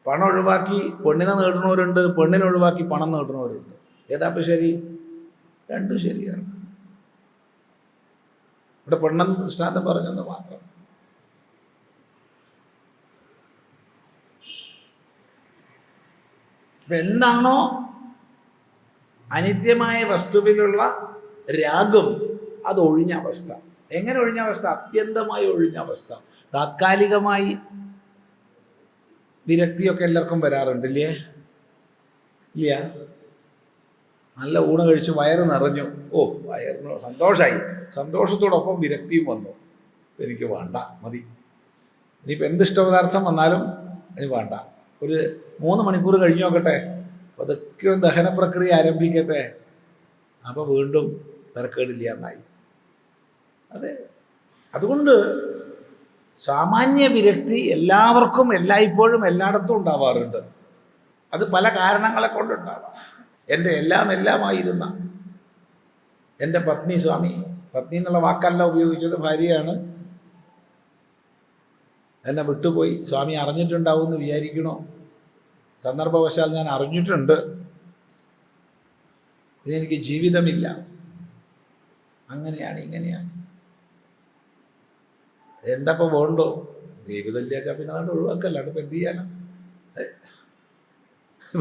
പണം ഒഴിവാക്കി പെണ്ണിനെ നേടുന്നവരുണ്ട്, പെണ്ണിനെ ഒഴിവാക്കി പണം നേടുന്നവരുണ്ട്. ഏതാപ്പം ശരി? രണ്ടും ശരിയാണ്. ഇവിടെ പെണ്ണെന്ന് ദൃഷ്ടാന്തം പറഞ്ഞെന്ന് മാത്രം. എന്താണോ അനിത്യമായ വസ്തുവിലുള്ള രാഗം, അത് ഒഴിഞ്ഞ അവസ്ഥ. എങ്ങനെ ഒഴിഞ്ഞ അവസ്ഥ? അത്യന്തമായി ഒഴിഞ്ഞ അവസ്ഥ. താത്കാലികമായി വിരക്തിയൊക്കെ എല്ലാവർക്കും വരാറുണ്ട്, ഇല്ലേ? ഇല്ല? നല്ല ഊണ് കഴിച്ച് വയറ് നിറഞ്ഞു, വയറിന് സന്തോഷമായി, സന്തോഷത്തോടൊപ്പം വിരക്തിയും വന്നു. എനിക്ക് വേണ്ട, മതി. ഇനിയിപ്പോൾ എന്ത് ഇഷ്ടപദാർത്ഥം വന്നാലും ഇനി വേണ്ട. ഒരു 3 മണിക്കൂർ കഴിഞ്ഞു നോക്കട്ടെ, അതൊക്കെ ദഹന പ്രക്രിയ ആരംഭിക്കട്ടെ, അപ്പോൾ വീണ്ടും തിരക്കേടില്ല എന്നായി. അതെ, അതുകൊണ്ട് സാമാന്യ വിരക്തി എല്ലാവർക്കും എല്ലായ്പ്പോഴും എല്ലായിടത്തും ഉണ്ടാവാറുണ്ട്. അത് പല കാരണങ്ങളെ കൊണ്ടുണ്ടാവാം. എൻ്റെ എല്ലാമായിരുന്ന എൻ്റെ പത്നി, സ്വാമി, പത്നി എന്നുള്ള വാക്കല്ല ഉപയോഗിച്ചത്, ഭാര്യയാണ്, എന്നെ വിട്ടുപോയി. സ്വാമി അറിഞ്ഞിട്ടുണ്ടാവും എന്ന് വിചാരിക്കണോ? സന്ദർഭവശാൽ ഞാൻ അറിഞ്ഞിട്ടുണ്ട്, ഇതെനിക്ക് ജീവിതമില്ല, അങ്ങനെയാണ് ഇങ്ങനെയാണ്. എന്തപ്പോൾ വേണ്ടോ? ജീവിതമില്ല വെച്ചാൽ പിന്നെ അതുകൊണ്ട് ഒഴിവാക്കല്ലാണ്ട് ഇപ്പം എന്ത് ചെയ്യാനാ?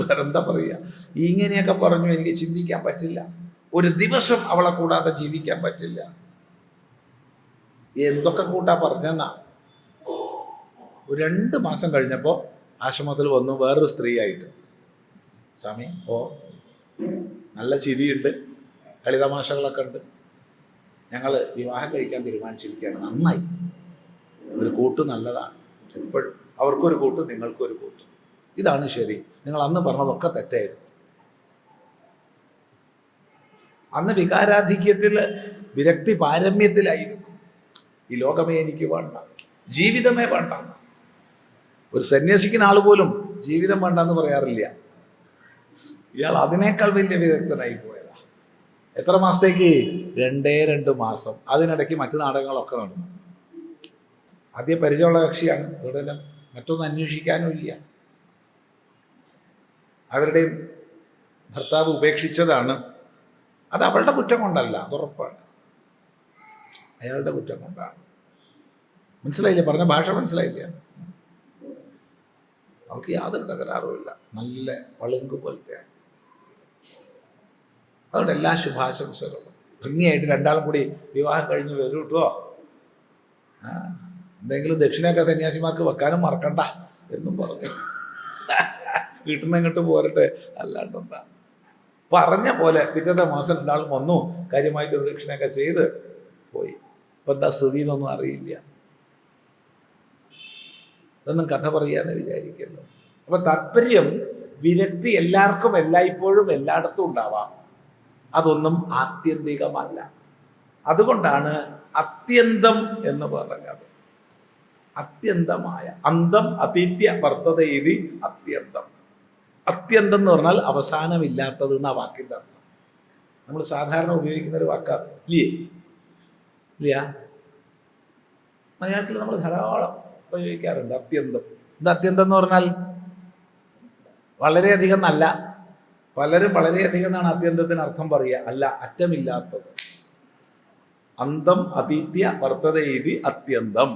വേറെന്താ പറയുക? ഇങ്ങനെയൊക്കെ പറഞ്ഞു എനിക്ക് ചിന്തിക്കാൻ പറ്റില്ല. ഒരു ദിവസം അവളെ കൂടാതെ ജീവിക്കാൻ പറ്റില്ല. എന്തൊക്കെ കൂട്ടാ പറഞ്ഞെന്നാ. ഒരു 2 മാസം കഴിഞ്ഞപ്പോൾ ആശ്രമത്തിൽ വന്നു വേറൊരു സ്ത്രീ ആയിട്ട്. സ്വാമി, നല്ല ചിരിയുണ്ട്, കളിതമാശകളൊക്കെ ഉണ്ട്, ഞങ്ങൾ വിവാഹം കഴിക്കാൻ തീരുമാനിച്ചിരിക്കുകയാണ്. നന്നായി, ഒരു കൂട്ട് നല്ലതാണ്. എപ്പോഴും അവർക്കൊരു കൂട്ട്, നിങ്ങൾക്കൊരു കൂട്ട്, ഇതാണ് ശരി. നിങ്ങൾ അന്ന് പറഞ്ഞതൊക്കെ തെറ്റായിരുന്നു. അന്ന് വികാരാധിക്യത്തിൽ, വിരക്തി പാരമ്യത്തിലായിരുന്നു. ഈ ലോകമേ എനിക്ക് വേണ്ട, ജീവിതമേ വേണ്ട. ഒരു സന്യസിക്കുന്ന ആൾ പോലും ജീവിതം വേണ്ടെന്ന് പറയാറില്ല. ഇയാൾ അതിനേക്കാൾ വലിയ വിദഗ്ധനായി പോയതാ. എത്ര മാസത്തേക്ക്? 2 മാസം. അതിനിടയ്ക്ക് മറ്റു നാടകങ്ങളൊക്കെ നടന്നു. ആദ്യം പരിചയമുള്ള കക്ഷിയാണ്, അതുകൊണ്ട് മറ്റൊന്നും അന്വേഷിക്കാനും ഇല്ല. അവരുടെയും ഭർത്താവ് ഉപേക്ഷിച്ചതാണ്. അത് അവളുടെ കുറ്റം കൊണ്ടല്ല, അതുറപ്പാണ്, അയാളുടെ കുറ്റം കൊണ്ടാണ്. മനസ്സിലായില്ലേ? പറഞ്ഞ ഭാഷ മനസ്സിലായില്ല? അവൾക്ക് യാതൊരു തകരാറുമില്ല, നല്ല പളുങ്ക് പോലത്തെയാണ്. അതുകൊണ്ട് എല്ലാ ശുഭാശംസകളും. ഭംഗിയായിട്ട് രണ്ടാളും കൂടി വിവാഹം കഴിഞ്ഞ് വരും കേട്ടോ. എന്തെങ്കിലും ദക്ഷിണയൊക്കെ സന്യാസിമാർക്ക് വെക്കാനും മറക്കണ്ട എന്നും പറഞ്ഞു. വീട്ടിൽ നിന്ന് ഇങ്ങോട്ട് പോരട്ടെ, അല്ലാണ്ടെന്താ. പറഞ്ഞ പോലെ പിറ്റത്തെ മാസം 2 വന്നു, കാര്യമായിട്ട് ദക്ഷിണയൊക്കെ ചെയ്ത് പോയി. ഇപ്പം എന്താ സ്ഥിതി എന്നൊന്നും അറിയില്ല. ഇതൊന്നും കഥ പറയാന്ന് വിചാരിക്കല്ലോ. അപ്പൊ താല്പര്യം, വിരക്തി എല്ലാവർക്കും എല്ലായ്പ്പോഴും എല്ലായിടത്തും ഉണ്ടാവാം. അതൊന്നും ആത്യന്തികമല്ല. അതുകൊണ്ടാണ് അത്യന്തം എന്ന് പറഞ്ഞത്. അത്യന്തമായ, അന്തം അതീത്യ വർത്തത ഇതി അത്യന്തം. അത്യന്തം എന്ന് പറഞ്ഞാൽ അവസാനമില്ലാത്തത് എന്ന വാക്കിൻ്റെ അർത്ഥം. നമ്മൾ സാധാരണ ഉപയോഗിക്കുന്ന ഒരു വാക്കാണ്, ഇല്ല? മലയാളത്തിൽ നമ്മൾ ധാരാളം ഉപയോഗിക്കാറുണ്ട് അത്യന്തം. ഇത് അത്യന്തം എന്ന് പറഞ്ഞാൽ വളരെയധികം നല്ല, പലരും വളരെയധികം എന്നാണ് അത്യന്തത്തിന് അർത്ഥം പറയുക. അല്ല, അറ്റമില്ലാത്തത്. അന്തം അതീത്യ വർത്തത ഇതി അത്യന്തം.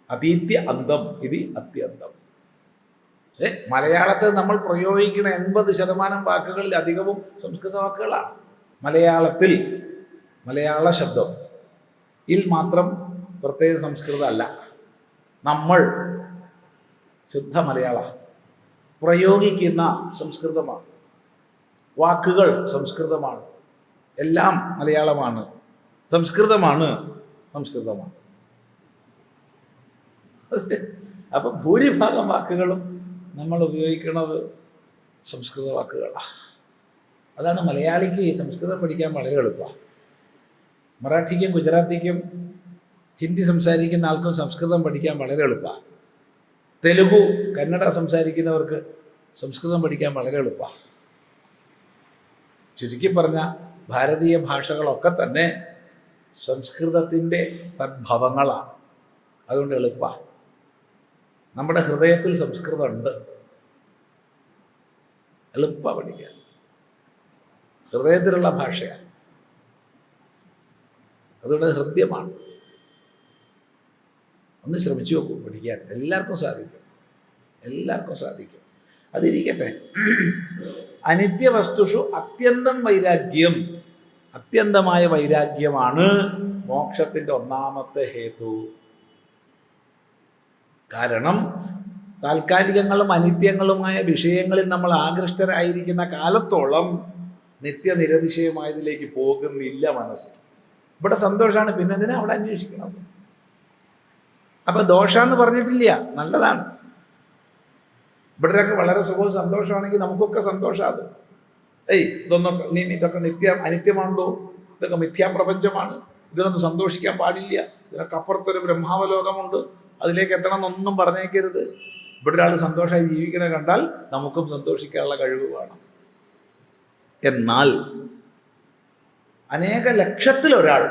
അതീത്യ അന്തം ഇതി അത്യന്തം. മലയാളത്തിൽ നമ്മൾ പ്രയോഗിക്കുന്ന 80% വാക്കുകളിൽ അധികവും സംസ്കൃത വാക്കുകളാണ്. മലയാളത്തിൽ മലയാള ശബ്ദം ഇൽ മാത്രം പ്രത്യേക സംസ്കൃതം അല്ല. നമ്മൾ ശുദ്ധ മലയാള പ്രയോഗിക്കുന്ന സംസ്കൃതമാണ്. വാക്കുകൾ സംസ്കൃതമാണ്. എല്ലാം മലയാളമാണ്. സംസ്കൃതമാണ്. അപ്പം ഭൂരിഭാഗം വാക്കുകളും നമ്മൾ ഉപയോഗിക്കുന്നത് സംസ്കൃത വാക്കുകളാണ്. അതാണ് മലയാളിക്ക് സംസ്കൃതം പഠിക്കാൻ വളരെ എളുപ്പമാണ്. മറാഠിക്കും ഗുജറാത്തിക്കും ഹിന്ദി സംസാരിക്കുന്ന ആൾക്കും സംസ്കൃതം പഠിക്കാൻ വളരെ എളുപ്പമാണ്. തെലുഗു കന്നഡ സംസാരിക്കുന്നവർക്ക് സംസ്കൃതം പഠിക്കാൻ വളരെ എളുപ്പമാണ്. ചുരുക്കി പറഞ്ഞ ഭാരതീയ ഭാഷകളൊക്കെ തന്നെ സംസ്കൃതത്തിൻ്റെ തദ്ഭവങ്ങളാണ്. അതുകൊണ്ട് എളുപ്പമാണ്. നമ്മുടെ ഹൃദയത്തിൽ സംസ്കൃതമുണ്ട്. എളുപ്പമാണ് പഠിക്കാൻ. ഹൃദയത്തിലുള്ള ഭാഷയാണ്. അതുകൊണ്ട് ഹൃദ്യമാണ്. ഒന്ന് ശ്രമിച്ചു നോക്കൂ പഠിക്കാൻ. എല്ലാവർക്കും സാധിക്കും. അതിരിക്കട്ടെ. അനിത്യവസ്തുഷു അത്യന്തം വൈരാഗ്യം. അത്യന്തമായ വൈരാഗ്യമാണ് മോക്ഷത്തിൻ്റെ ഒന്നാമത്തെ ഹേതു. കാരണം താൽക്കാലികങ്ങളും അനിത്യങ്ങളുമായ വിഷയങ്ങളിൽ നമ്മൾ ആകൃഷ്ടരായിരിക്കുന്ന കാലത്തോളം നിത്യനിരതിശയമായതിലേക്ക് പോകുന്നില്ല മനസ്സ്. ഇവിടെ സന്തോഷമാണ്, പിന്നെ എന്തിനാ അവിടെ അന്വേഷിക്കണം? അപ്പം ദോഷമെന്ന് പറഞ്ഞിട്ടില്ല, നല്ലതാണ്. ഇവിടെയൊക്കെ വളരെ സുഖവും സന്തോഷമാണെങ്കിൽ നമുക്കൊക്കെ സന്തോഷമാണ്. ഇതൊക്കെ അനിത്യമാണല്ലോ, ഇതൊക്കെ മിഥ്യാപ്രപഞ്ചമാണ്, ഇതിനൊന്നും സന്തോഷിക്കാൻ പാടില്ല, ഇതിനൊക്കെ അപ്പുറത്തൊരു ബ്രഹ്മാവലോകമുണ്ട്, അതിലേക്ക് എത്തണം എന്നൊന്നും പറഞ്ഞേക്കരുത്. ഇവിടെ ഒരാൾ സന്തോഷമായി ജീവിക്കണ കണ്ടാൽ നമുക്കും സന്തോഷിക്കാനുള്ള കഴിവ് വേണം. എന്നാൽ അനേക ലക്ഷത്തിലൊരാൾ,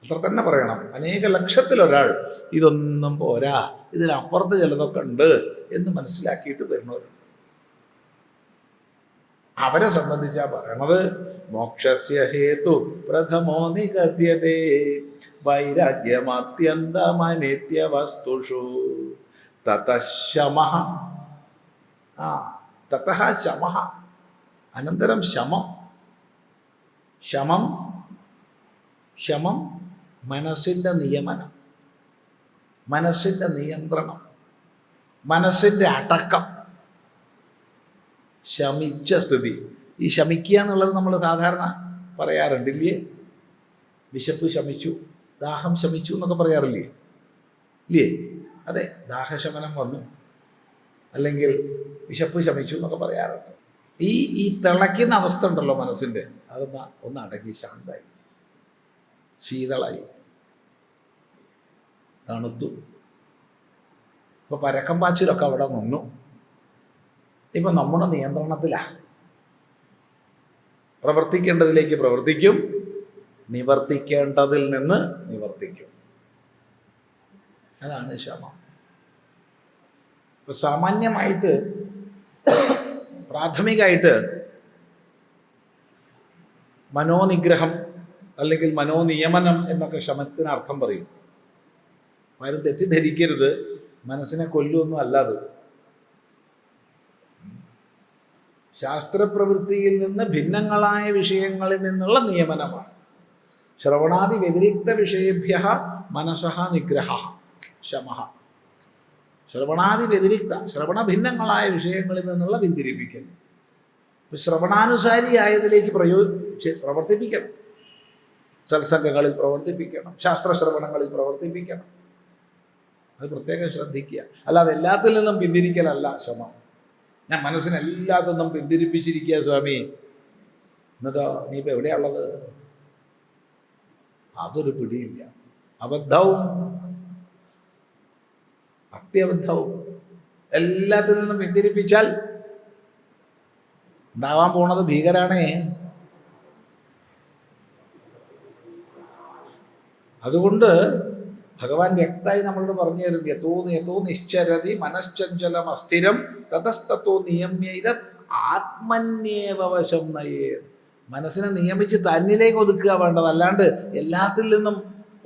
അത്ര തന്നെ പറയണം, അനേക ലക്ഷത്തിലൊരാൾ ഇതൊന്നും പോരാ, ഇതിനപ്പുറത്ത് ചിലതൊക്കെ ഉണ്ട് എന്ന് മനസ്സിലാക്കിയിട്ട് വരുന്നവരുണ്ട്. അവരെ സംബന്ധിച്ചാ പറയണത് മോക്ഷസ്യ ഹേതു പ്രഥമോ നിഗദ്യതേ വൈരാഗ്യമത്യന്തമനിത്യവസ്തുഷു തതഃ ശമഃ. തതഃ ശമഃ, അനന്തരം ശമം. ശമം മനസ്സിൻ്റെ നിയമനം, മനസ്സിൻ്റെ നിയന്ത്രണം, മനസ്സിൻ്റെ അടക്കം, ശമിച്ച സ്ഥിതി. ഈ ശമിക്കുക എന്നുള്ളത് നമ്മൾ സാധാരണ പറയാറുണ്ടില്ലേ? വിശപ്പ് ശമിച്ചു, ദാഹം ശമിച്ചു എന്നൊക്കെ പറയാറില്ലേ? ഇല്ലേ? അതെ, ദാഹശമനം വന്നു, അല്ലെങ്കിൽ വിശപ്പ് ശമിച്ചു എന്നൊക്കെ പറയാറുണ്ട്. ഈ തിളയ്ക്കുന്ന അവസ്ഥ ഉണ്ടല്ലോ മനസ്സിൻ്റെ, ഒന്ന് അടങ്ങി ശാന്തമായി, ശീതളായി, തണുത്തു. ഇപ്പോൾ പരക്കം പാച്ചിലൊക്കെ അവിടെ നിന്നു. ഇപ്പം നമ്മുടെ നിയന്ത്രണത്തിലാണ്. പ്രവർത്തിക്കേണ്ടതിലേക്ക് പ്രവർത്തിക്കും, നിവർത്തിക്കേണ്ടതിൽ നിന്ന് നിവർത്തിക്കും. അതാണ് ശമം. ഇപ്പം സാമാന്യമായിട്ട് പ്രാഥമികമായിട്ട് മനോനിഗ്രഹം അല്ലെങ്കിൽ മനോനിയമനം എന്നൊക്കെ ശമത്തിന് അർത്ഥം പറയും. ആരും തെറ്റിദ്ധരിക്കരുത്, മനസ്സിനെ കൊല്ലുമൊന്നും അല്ലാതെ. ശാസ്ത്രപ്രവൃത്തിയിൽ നിന്ന് ഭിന്നങ്ങളായ വിഷയങ്ങളിൽ നിന്നുള്ള നിയമനമാണ്. ശ്രവണാദി വ്യതിരിക്ത വിഷയേഭ്യഃ മനസഃ നിഗ്രഹഃ ശമഃ. ശ്രവണാദി വ്യതിരിക്ത, ശ്രവണഭിന്നങ്ങളായ വിഷയങ്ങളിൽ നിന്നുള്ള പിന്തിരിപ്പിക്കൽ. ശ്രവണാനുസാരിയായതിലേക്ക് പ്രവർത്തിപ്പിക്കണം. സത്സംഗങ്ങളിൽ പ്രവർത്തിപ്പിക്കണം, ശാസ്ത്രശ്രവണങ്ങളിൽ പ്രവർത്തിപ്പിക്കണം. അത് പ്രത്യേകം ശ്രദ്ധിക്കുക. അല്ലാതെ എല്ലാത്തിൽ നിന്നും പിന്തിരിക്കലല്ല ശമം. ഞാൻ മനസ്സിനെല്ലാത്തിൽ നിന്നും പിന്തിരിപ്പിച്ചിരിക്കുക സ്വാമി, എന്നിട്ടോ നീ ഇപ്പം എവിടെയുള്ളത്? അതൊരു പിടിയില്ല. അബദ്ധവും അത്യബദ്ധവും എല്ലാത്തിൽ നിന്നും പിന്തിരിപ്പിച്ചാൽ ഉണ്ടാവാൻ പോണത് ഭീകരാണേ. അതുകൊണ്ട് ഭഗവാൻ വ്യക്തമായി നമ്മളോട് പറഞ്ഞു തരും, യഥോ നിശ്ചരതി മനശ്ചഞ്ചലം അസ്ഥിരം തതസ്തോ നിയമ്യ ആത്മന്യേവ വശം നയേ. മനസ്സിനെ നിയമിച്ച് തന്നിലേക്ക് ഒതുക്കുക വേണ്ടത്, അല്ലാണ്ട് എല്ലാത്തിൽ നിന്നും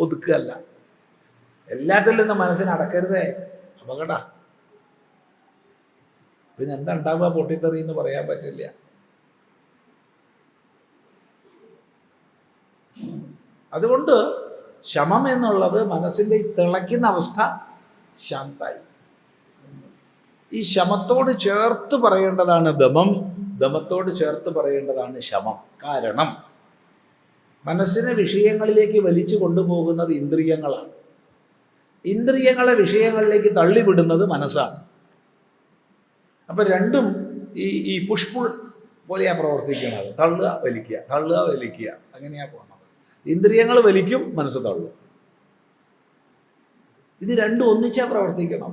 ഒതുക്കുകയല്ല. എല്ലാത്തിൽ നിന്നും മനസ്സിനെ അടക്കരുതേ, അപകട. പിന്നെ എന്താ ഉണ്ടാവുക, പൊട്ടിത്തെറി എന്ന് പറയാൻ പറ്റില്ല. അതുകൊണ്ട് ശമം എന്നുള്ളത് മനസ്സിൻ്റെ ഈ തിളയ്ക്കുന്ന അവസ്ഥ ശാന്തായി. ഈ ശമത്തോട് ചേർത്ത് പറയേണ്ടതാണ് ദമം, ദമത്തോട് ചേർത്ത് പറയേണ്ടതാണ് ശമം. കാരണം മനസ്സിനെ വിഷയങ്ങളിലേക്ക് വലിച്ചു കൊണ്ടുപോകുന്നത് ഇന്ദ്രിയങ്ങളാണ്. ഇന്ദ്രിയങ്ങളെ വിഷയങ്ങളിലേക്ക് തള്ളിവിടുന്നത് മനസ്സാണ്. അപ്പം രണ്ടും ഈ പുഷ്പുൾ പോലെയാണ് പ്രവർത്തിക്കുന്നത്. തള്ളുക വലിക്കുക, തള്ളുക വലിക്കുക, അങ്ങനെയാണ് പോകുന്നത്. ഇന്ദ്രിയങ്ങൾ വലിക്കും, മനസ്സ് തള്ളും. ഇത് രണ്ടും ഒന്നിച്ചാ പ്രവർത്തിക്കണം.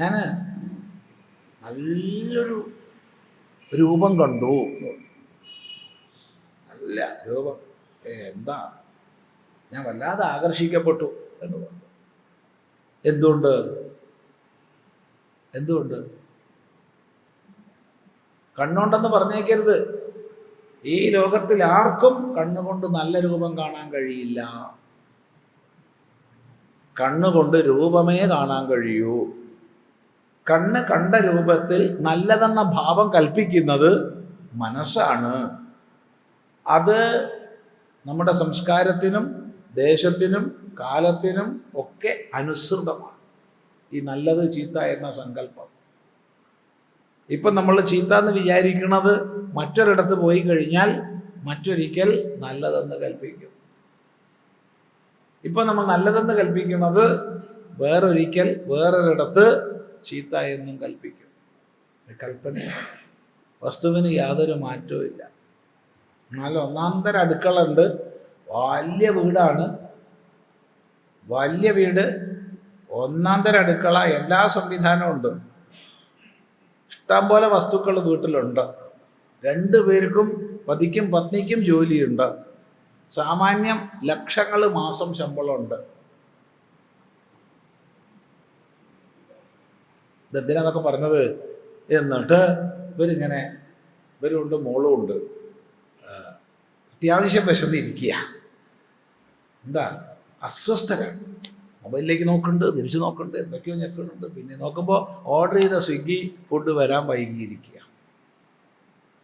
ഞാൻ നല്ലൊരു രൂപം കണ്ടു, നല്ല രൂപം, എന്താ, ഞാൻ വല്ലാതെ ആകർഷിക്കപ്പെട്ടു എന്ന് പറഞ്ഞു. എന്തുകൊണ്ട് കണ്ണുകൊണ്ടെന്ന് പറഞ്ഞേക്കരുത്. ഈ ലോകത്തിൽ ആർക്കും കണ്ണുകൊണ്ട് നല്ല രൂപം കാണാൻ കഴിയില്ല. കണ്ണുകൊണ്ട് രൂപമേ കാണാൻ കഴിയൂ. കണ്ണ് കണ്ട രൂപത്തിൽ നല്ലതെന്ന ഭാവം കൽപ്പിക്കുന്നത് മനസ്സാണ്. അത് നമ്മുടെ സംസ്കാരത്തിനും ദേശത്തിനും കാലത്തിനും ഒക്കെ അനുസൃതമാണ് ഈ നല്ലത് ചീത്ത എന്ന സങ്കല്പം. ഇപ്പം നമ്മൾ ചീത്ത എന്ന് വിചാരിക്കുന്നത് മറ്റൊരിടത്ത് പോയി കഴിഞ്ഞാൽ മറ്റൊരിക്കൽ നല്ലതെന്ന് കൽപ്പിക്കും. ഇപ്പം നമ്മൾ നല്ലതെന്ന് കൽപ്പിക്കുന്നത് വേറൊരിക്കൽ വേറൊരിടത്ത് ചീത്ത എന്നും കൽപ്പിക്കും. കൽപ്പന വസ്തുവിന് യാതൊരു മാറ്റവും ഇല്ല. നല്ല ഒന്നാന്തര അടുക്കള ഉണ്ട്, വലിയ വീടാണ്, വലിയ വീട്, ഒന്നാന്തര അടുക്കള, എല്ലാ സംവിധാനവും ഉണ്ട്, ഇഷ്ടംപോലെ വസ്തുക്കൾ വീട്ടിലുണ്ട്. രണ്ടുപേർക്കും പതിക്കും പത്നിക്കും ജോലിയുണ്ട്, സാമാന്യം ലക്ഷങ്ങൾ മാസം ശമ്പളമുണ്ട്. ഇതെന്തിനാന്നൊക്കെ പറഞ്ഞത്? എന്നിട്ട് ഇവരുണ്ട്, മോളും ഉണ്ട്, അത്യാവശ്യം വിശന്നിരിക്കുക. എന്താ, അസ്വസ്ഥരാണ്. മൊബൈലിലേക്ക് നോക്കുന്നുണ്ട്, തിരിച്ചു നോക്കുന്നുണ്ട്, എന്തൊക്കെയോ ഞെക്കുന്നുണ്ട്. പിന്നെ നോക്കുമ്പോൾ ഓർഡർ ചെയ്ത സ്വിഗ്ഗി ഫുഡ് വരാൻ വൈകിയിരിക്കുക.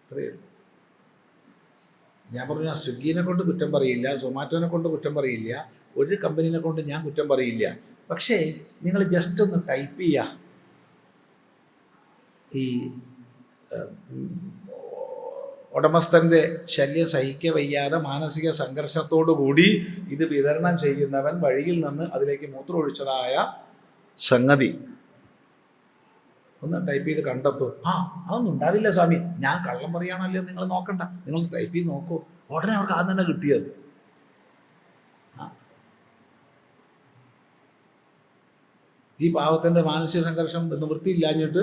അത്രയേ ഉള്ളൂ. ഞാൻ പറഞ്ഞു, ആ സ്വിഗ്ഗിനെ കൊണ്ട് കുറ്റം പറയില്ല, സൊമാറ്റോനെ കൊണ്ട് കുറ്റം പറയില്ല, ഒരു കമ്പനീനെ കൊണ്ട് ഞാൻ കുറ്റം പറയില്ല. പക്ഷേ നിങ്ങൾ ജസ്റ്റ് ഒന്ന് ടൈപ്പ് ചെയ്യുക, ഈ ഉടമസ്ഥൻ്റെ ശല്യം സഹിക്ക വയ്യാതെ മാനസിക സംഘർഷത്തോടു കൂടി ഇത് വിതരണം ചെയ്യുന്നവൻ വഴിയിൽ നിന്ന് അതിലേക്ക് മൂത്രമൊഴിച്ചതായ സംഗതി ഒന്ന് ടൈപ്പ് ചെയ്ത് കണ്ടെത്തൂ. അതൊന്നും ഉണ്ടാവില്ല സ്വാമി, ഞാൻ കള്ളം പറയുകയാണല്ലോ, നിങ്ങൾ നോക്കണ്ട, നിങ്ങൾ ടൈപ്പ് ചെയ്ത് നോക്കൂ. ഉടനെ അവർക്ക് ആദ്യം തന്നെ കിട്ടിയത്. ഈ പാവത്തിൻ്റെ മാനസിക സംഘർഷം നിവൃത്തിയില്ലാഞ്ഞിട്ട്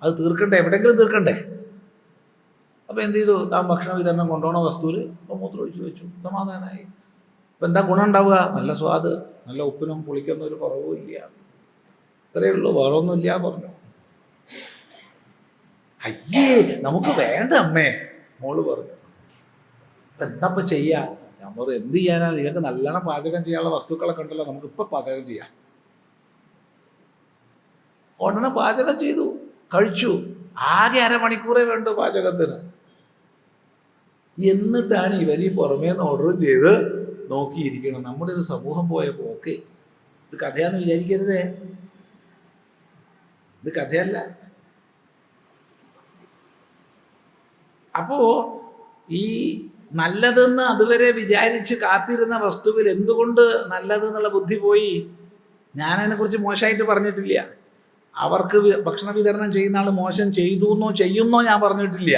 അത് തീർക്കണ്ടേ, എവിടെയെങ്കിലും തീർക്കണ്ടേ. അപ്പോൾ എന്ത് ചെയ്തു? താൻ ഭക്ഷണ വിതരണം കൊണ്ടുപോകണ വസ്തുവിൽ മൂത്രമൊഴിച്ച് വെച്ചു, സമാധാനമായി. അപ്പം എന്താ ഗുണം ഉണ്ടാവുക? നല്ല സ്വാദ്, നല്ല ഉപ്പിനും പുളിക്കൊന്നും ഒരു കുറവും ഇല്ല. ഇത്രയേ ഉള്ളൂ, വേറെ ഒന്നുമില്ല പറഞ്ഞു. അയ്യേ, നമുക്ക് വേണ്ട അമ്മേ, മോള് പറഞ്ഞു. അപ്പം എന്താ ഇപ്പം ചെയ്യുക? ഞാൻ പറഞ്ഞു, എന്ത് ചെയ്യാനാ, നിങ്ങൾക്ക് നല്ലോണം പാചകം ചെയ്യാനുള്ള വസ്തുക്കളൊക്കെ ഉണ്ടല്ലോ, നമുക്കിപ്പോൾ പാചകം ചെയ്യാം. ഉടനെ പാചകം ചെയ്തു, കഴിച്ചു. ആകെ അരമണിക്കൂറേ വേണ്ടു പാചകത്തിന്. എന്നിട്ടാണ് ഇവർ ഈ പുറമേ നിന്ന് ഓർഡറും ചെയ്ത് നോക്കിയിരിക്കണം. നമ്മുടെ ഒരു സമൂഹം പോയ പോക്ക്. ഇത് കഥയാന്ന് വിചാരിക്കരുതേ, ഇത് കഥയല്ല. അപ്പോ ഈ നല്ലതെന്ന് അതുവരെ വിചാരിച്ച് കാത്തിരുന്ന വസ്തുവിൽ എന്തുകൊണ്ട് നല്ലതെന്നുള്ള ബുദ്ധി പോയി? ഞാനതിനെക്കുറിച്ച് മോശമായിട്ട് പറഞ്ഞിട്ടില്ല. അവർക്ക് ഭക്ഷണ വിതരണം ചെയ്യുന്ന ആൾ മോശം ചെയ്തു എന്നോ ചെയ്യുന്നോ ഞാൻ പറഞ്ഞിട്ടില്ല.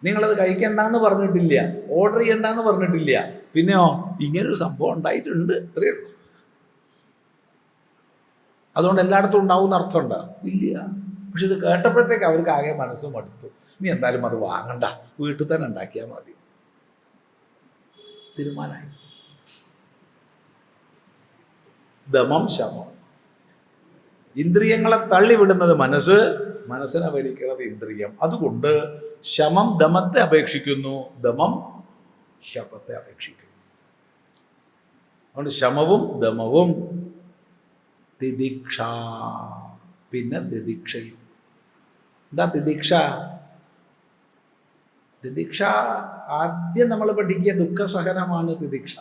നിങ്ങളത് കഴിക്കണ്ടെന്ന് പറഞ്ഞിട്ടില്ല, ഓർഡർ ചെയ്യണ്ടെന്ന് പറഞ്ഞിട്ടില്ല. പിന്നെയോ, ഇങ്ങനൊരു സംഭവം ഉണ്ടായിട്ടുണ്ട്, ഇത്രയേ ഉള്ളൂ. അതുകൊണ്ട് എല്ലായിടത്തും ഉണ്ടാവും അർത്ഥമുണ്ടോ? ഇല്ല. പക്ഷെ ഇത് കേട്ടപ്പോഴത്തേക്ക് അവർക്ക് ആകെ മനസ്സും മടുത്തു. നീ എന്തായാലും അത് വാങ്ങണ്ട, വീട്ടിൽ തന്നെ ഉണ്ടാക്കിയാൽ മതി. തീരുമാനമായി. ദമം ശമം. ഇന്ദ്രിയങ്ങളെ തള്ളിവിടുന്നത് മനസ്സ്, മനസ്സിനെ ഭരിക്കുന്നത് ഇന്ദ്രിയം. അതുകൊണ്ട് ശമം ദമത്തെ അപേക്ഷിക്കുന്നു, ദമം ശപത്തെ അപേക്ഷിക്കുന്നു. അതുകൊണ്ട് ശമവും ദമവും. തിദിക്ഷ, പിന്നെ തിദിക്ഷയും. എന്താ തിദിക്ഷ? തിദിക്ഷ ആദ്യം നമ്മൾ പഠിക്കുക ദുഃഖസഹനമാണ് തിദിക്ഷ.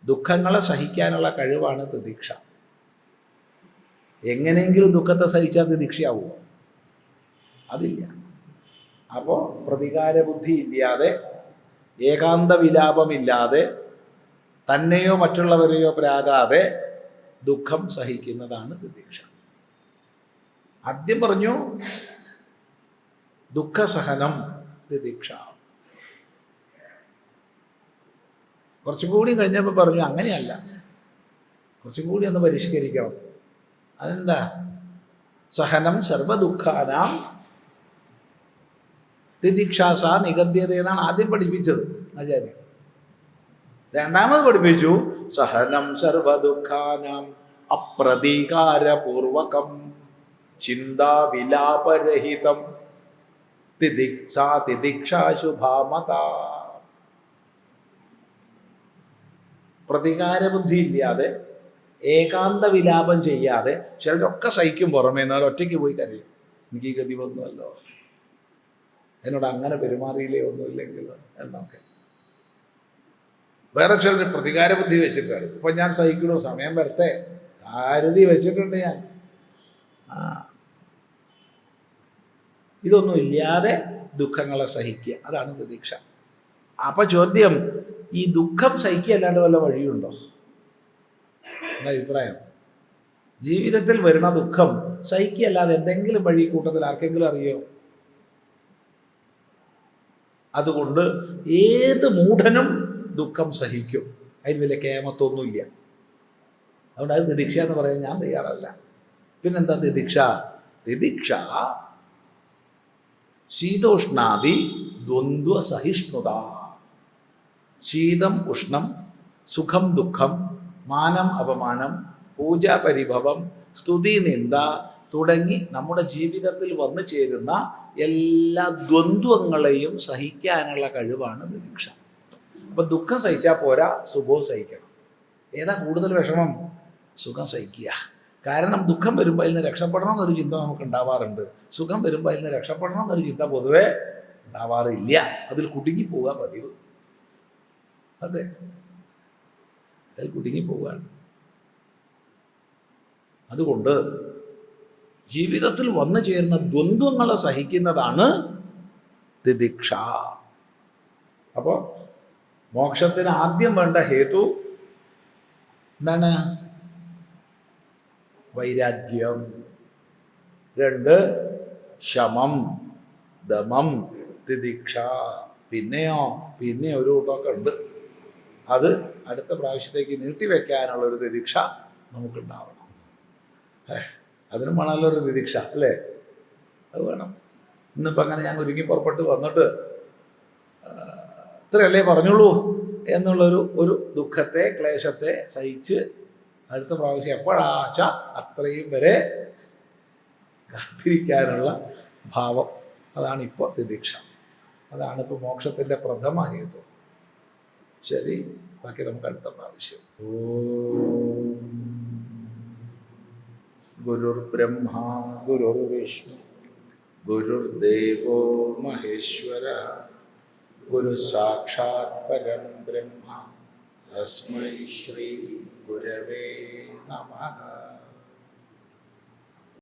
ദുഃഖങ്ങളെ സഹിക്കാനുള്ള കഴിവാണ് തിദിക്ഷ. എങ്ങനെയെങ്കിലും ദുഃഖത്തെ സഹിച്ചാൽ തിദിക്ഷയാവുമോ? അതില്ല. അപ്പോൾ പ്രതികാര ബുദ്ധി ഇല്ലാതെ, ഏകാന്ത വിലാപമില്ലാതെ, തന്നെയോ മറ്റുള്ളവരെയോ പ്രാകാതെ ദുഃഖം സഹിക്കുന്നതാണ് തിദിക്ഷ. ആദ്യം പറഞ്ഞു ദുഃഖസഹനം തിദിക്ഷ. കുറച്ചും കൂടി കഴിഞ്ഞപ്പോൾ പറഞ്ഞു അങ്ങനെയല്ല, കുറച്ചും കൂടി ഒന്ന് പരിഷ്കരിക്കണം. അതെന്താ? സഹനം സർവദുഃഖാനാം തിദിക്ഷാസ നിഗദ്യത എന്നാണ് ആദ്യം പഠിപ്പിച്ചത് ആചാര്യൻ. രണ്ടാമത് പഠിപ്പിച്ചു സഹനം സർവദുഃഖാനാം അപ്രതീകാരപൂർവകം ചിന്താവിലാപരഹിതം തിദിക്ഷാശുഭാമത. പ്രതികാരബുദ്ധി ഇല്ലാതെ, ഏകാന്ത വിലാപം ചെയ്യാതെ, ചിലരൊക്കെ സഹിക്കും പുറമേ, എന്നാൽ ഒറ്റയ്ക്ക് പോയി കരയും. എനിക്ക് ഈ ഗതി ഒന്നുമല്ലോ, എന്നോട് അങ്ങനെ പെരുമാറിയില്ലേ ഒന്നുമില്ലെങ്കിൽ എന്നൊക്കെ. വേറെ ചിലർ പ്രതികാര ബുദ്ധി വെച്ചിട്ടാണ്. ഇപ്പം ഞാൻ സഹിക്കണു, സമയം വരട്ടെ, കരുതി വെച്ചിട്ടുണ്ട് ഞാൻ. ഇതൊന്നും ഇല്ലാതെ ദുഃഖങ്ങളെ സഹിക്കുക, അതാണ് തിദിക്ഷ. അപ്പൊ ചോദ്യം, ഈ ദുഃഖം സഹിക്കുക അല്ലാണ്ട് വല്ല വഴിയുണ്ടോ? എന്താ അഭിപ്രായം? ജീവിതത്തിൽ വരുന്ന ദുഃഖം സഹിക്കുക അല്ലാതെ എന്തെങ്കിലും വഴി കൂട്ടത്തിൽ ആർക്കെങ്കിലും അറിയോ? അതുകൊണ്ട് ഏത് മൂഢനും ദുഃഖം സഹിക്കും, അതിന് വലിയ കേമത്തൊന്നുമില്ല. അതുകൊണ്ട് അത് തിദിക്ഷ എന്ന് പറയാൻ ഞാൻ തയ്യാറല്ല. പിന്നെന്താ തിദിക്ഷ? തിദിക്ഷ ശീതോഷ്ണാദി ദ്വന്ദ്വ സഹിഷ്ണുത. ശീതം ഉഷ്ണം, സുഖം ദുഃഖം, മാനം അപമാനം, പൂജ പരിഭവം, സ്തുതി നിന്ദ തുടങ്ങി നമ്മുടെ ജീവിതത്തിൽ വന്നു ചേരുന്ന എല്ലാ ദ്വന്ദ്വങ്ങളെയും സഹിക്കാനുള്ള കഴിവാണ് തിദിക്ഷ. അപ്പൊ ദുഃഖം സഹിച്ചാൽ പോരാ, സുഖവും സഹിക്കണം. ഏതാ കൂടുതൽ വിഷമം? സുഖം സഹിക്കുക. കാരണം ദുഃഖം വരുമ്പോൾ അതിൽ നിന്ന് രക്ഷപ്പെടണം എന്നൊരു ചിന്ത നമുക്ക് ഉണ്ടാവാറുണ്ട്. സുഖം വരുമ്പോൾ അതിൽ നിന്ന് രക്ഷപ്പെടണം എന്നൊരു ചിന്ത പൊതുവെ ഉണ്ടാവാറില്ല. അതിൽ കുടുങ്ങി പോവുക പതിവ്. അതെ, അതിൽ കുടുങ്ങി പോവുകയാണ്. അതുകൊണ്ട് ജീവിതത്തിൽ വന്നു ചേരുന്ന ദ്വന്ദ്വങ്ങളെ സഹിക്കുന്നതാണ് തിദിക്ഷ. അപ്പോൾ മോക്ഷത്തിന് ആദ്യം വേണ്ട ഹേതു എന്താണ്? വൈരാഗ്യം. 2 ശമം, ദമം, തിദിക്ഷ. പിന്നെ ഒരു കൂട്ടമൊക്കെ ഉണ്ട്. അത് അടുത്ത പ്രാവശ്യത്തേക്ക് നീട്ടിവെക്കാനുള്ളൊരു തിദിക്ഷ നമുക്കുണ്ടാവണം. അതിനും വേണമല്ലോ ഒരു തിദിക്ഷ, അല്ലേ? അത് വേണം. ഇന്നിപ്പോൾ അങ്ങനെ ഞാൻ ഒരുങ്ങി പുറപ്പെട്ട് വന്നിട്ട് ഇത്രയല്ലേ പറഞ്ഞുള്ളൂ എന്നുള്ളൊരു ദുഃഖത്തെ, ക്ലേശത്തെ സഹിച്ച് അടുത്ത പ്രാവശ്യം എപ്പോഴാച്ച അത്രയും വരെ കാത്തിരിക്കാനുള്ള ഭാവം, അതാണ് ഇപ്പോൾ തിദിക്ഷ. അതാണ് ഇപ്പോൾ മോക്ഷത്തിൻ്റെ പ്രഥമ ഹേതു. ശരി, ബാക്കി നമുക്ക് അടുത്ത പ്രാവശ്യം. ഓം ഗുരുർബ്രഹ്മ ഗുരുർവിഷ്ണു ഗുരുർദേവോ മഹേശ്വര ഗുരു സാക്ഷാത് പരം ബ്രഹ്മ തസ്മൈ ശ്രീ ഗുരവേ നമഃ.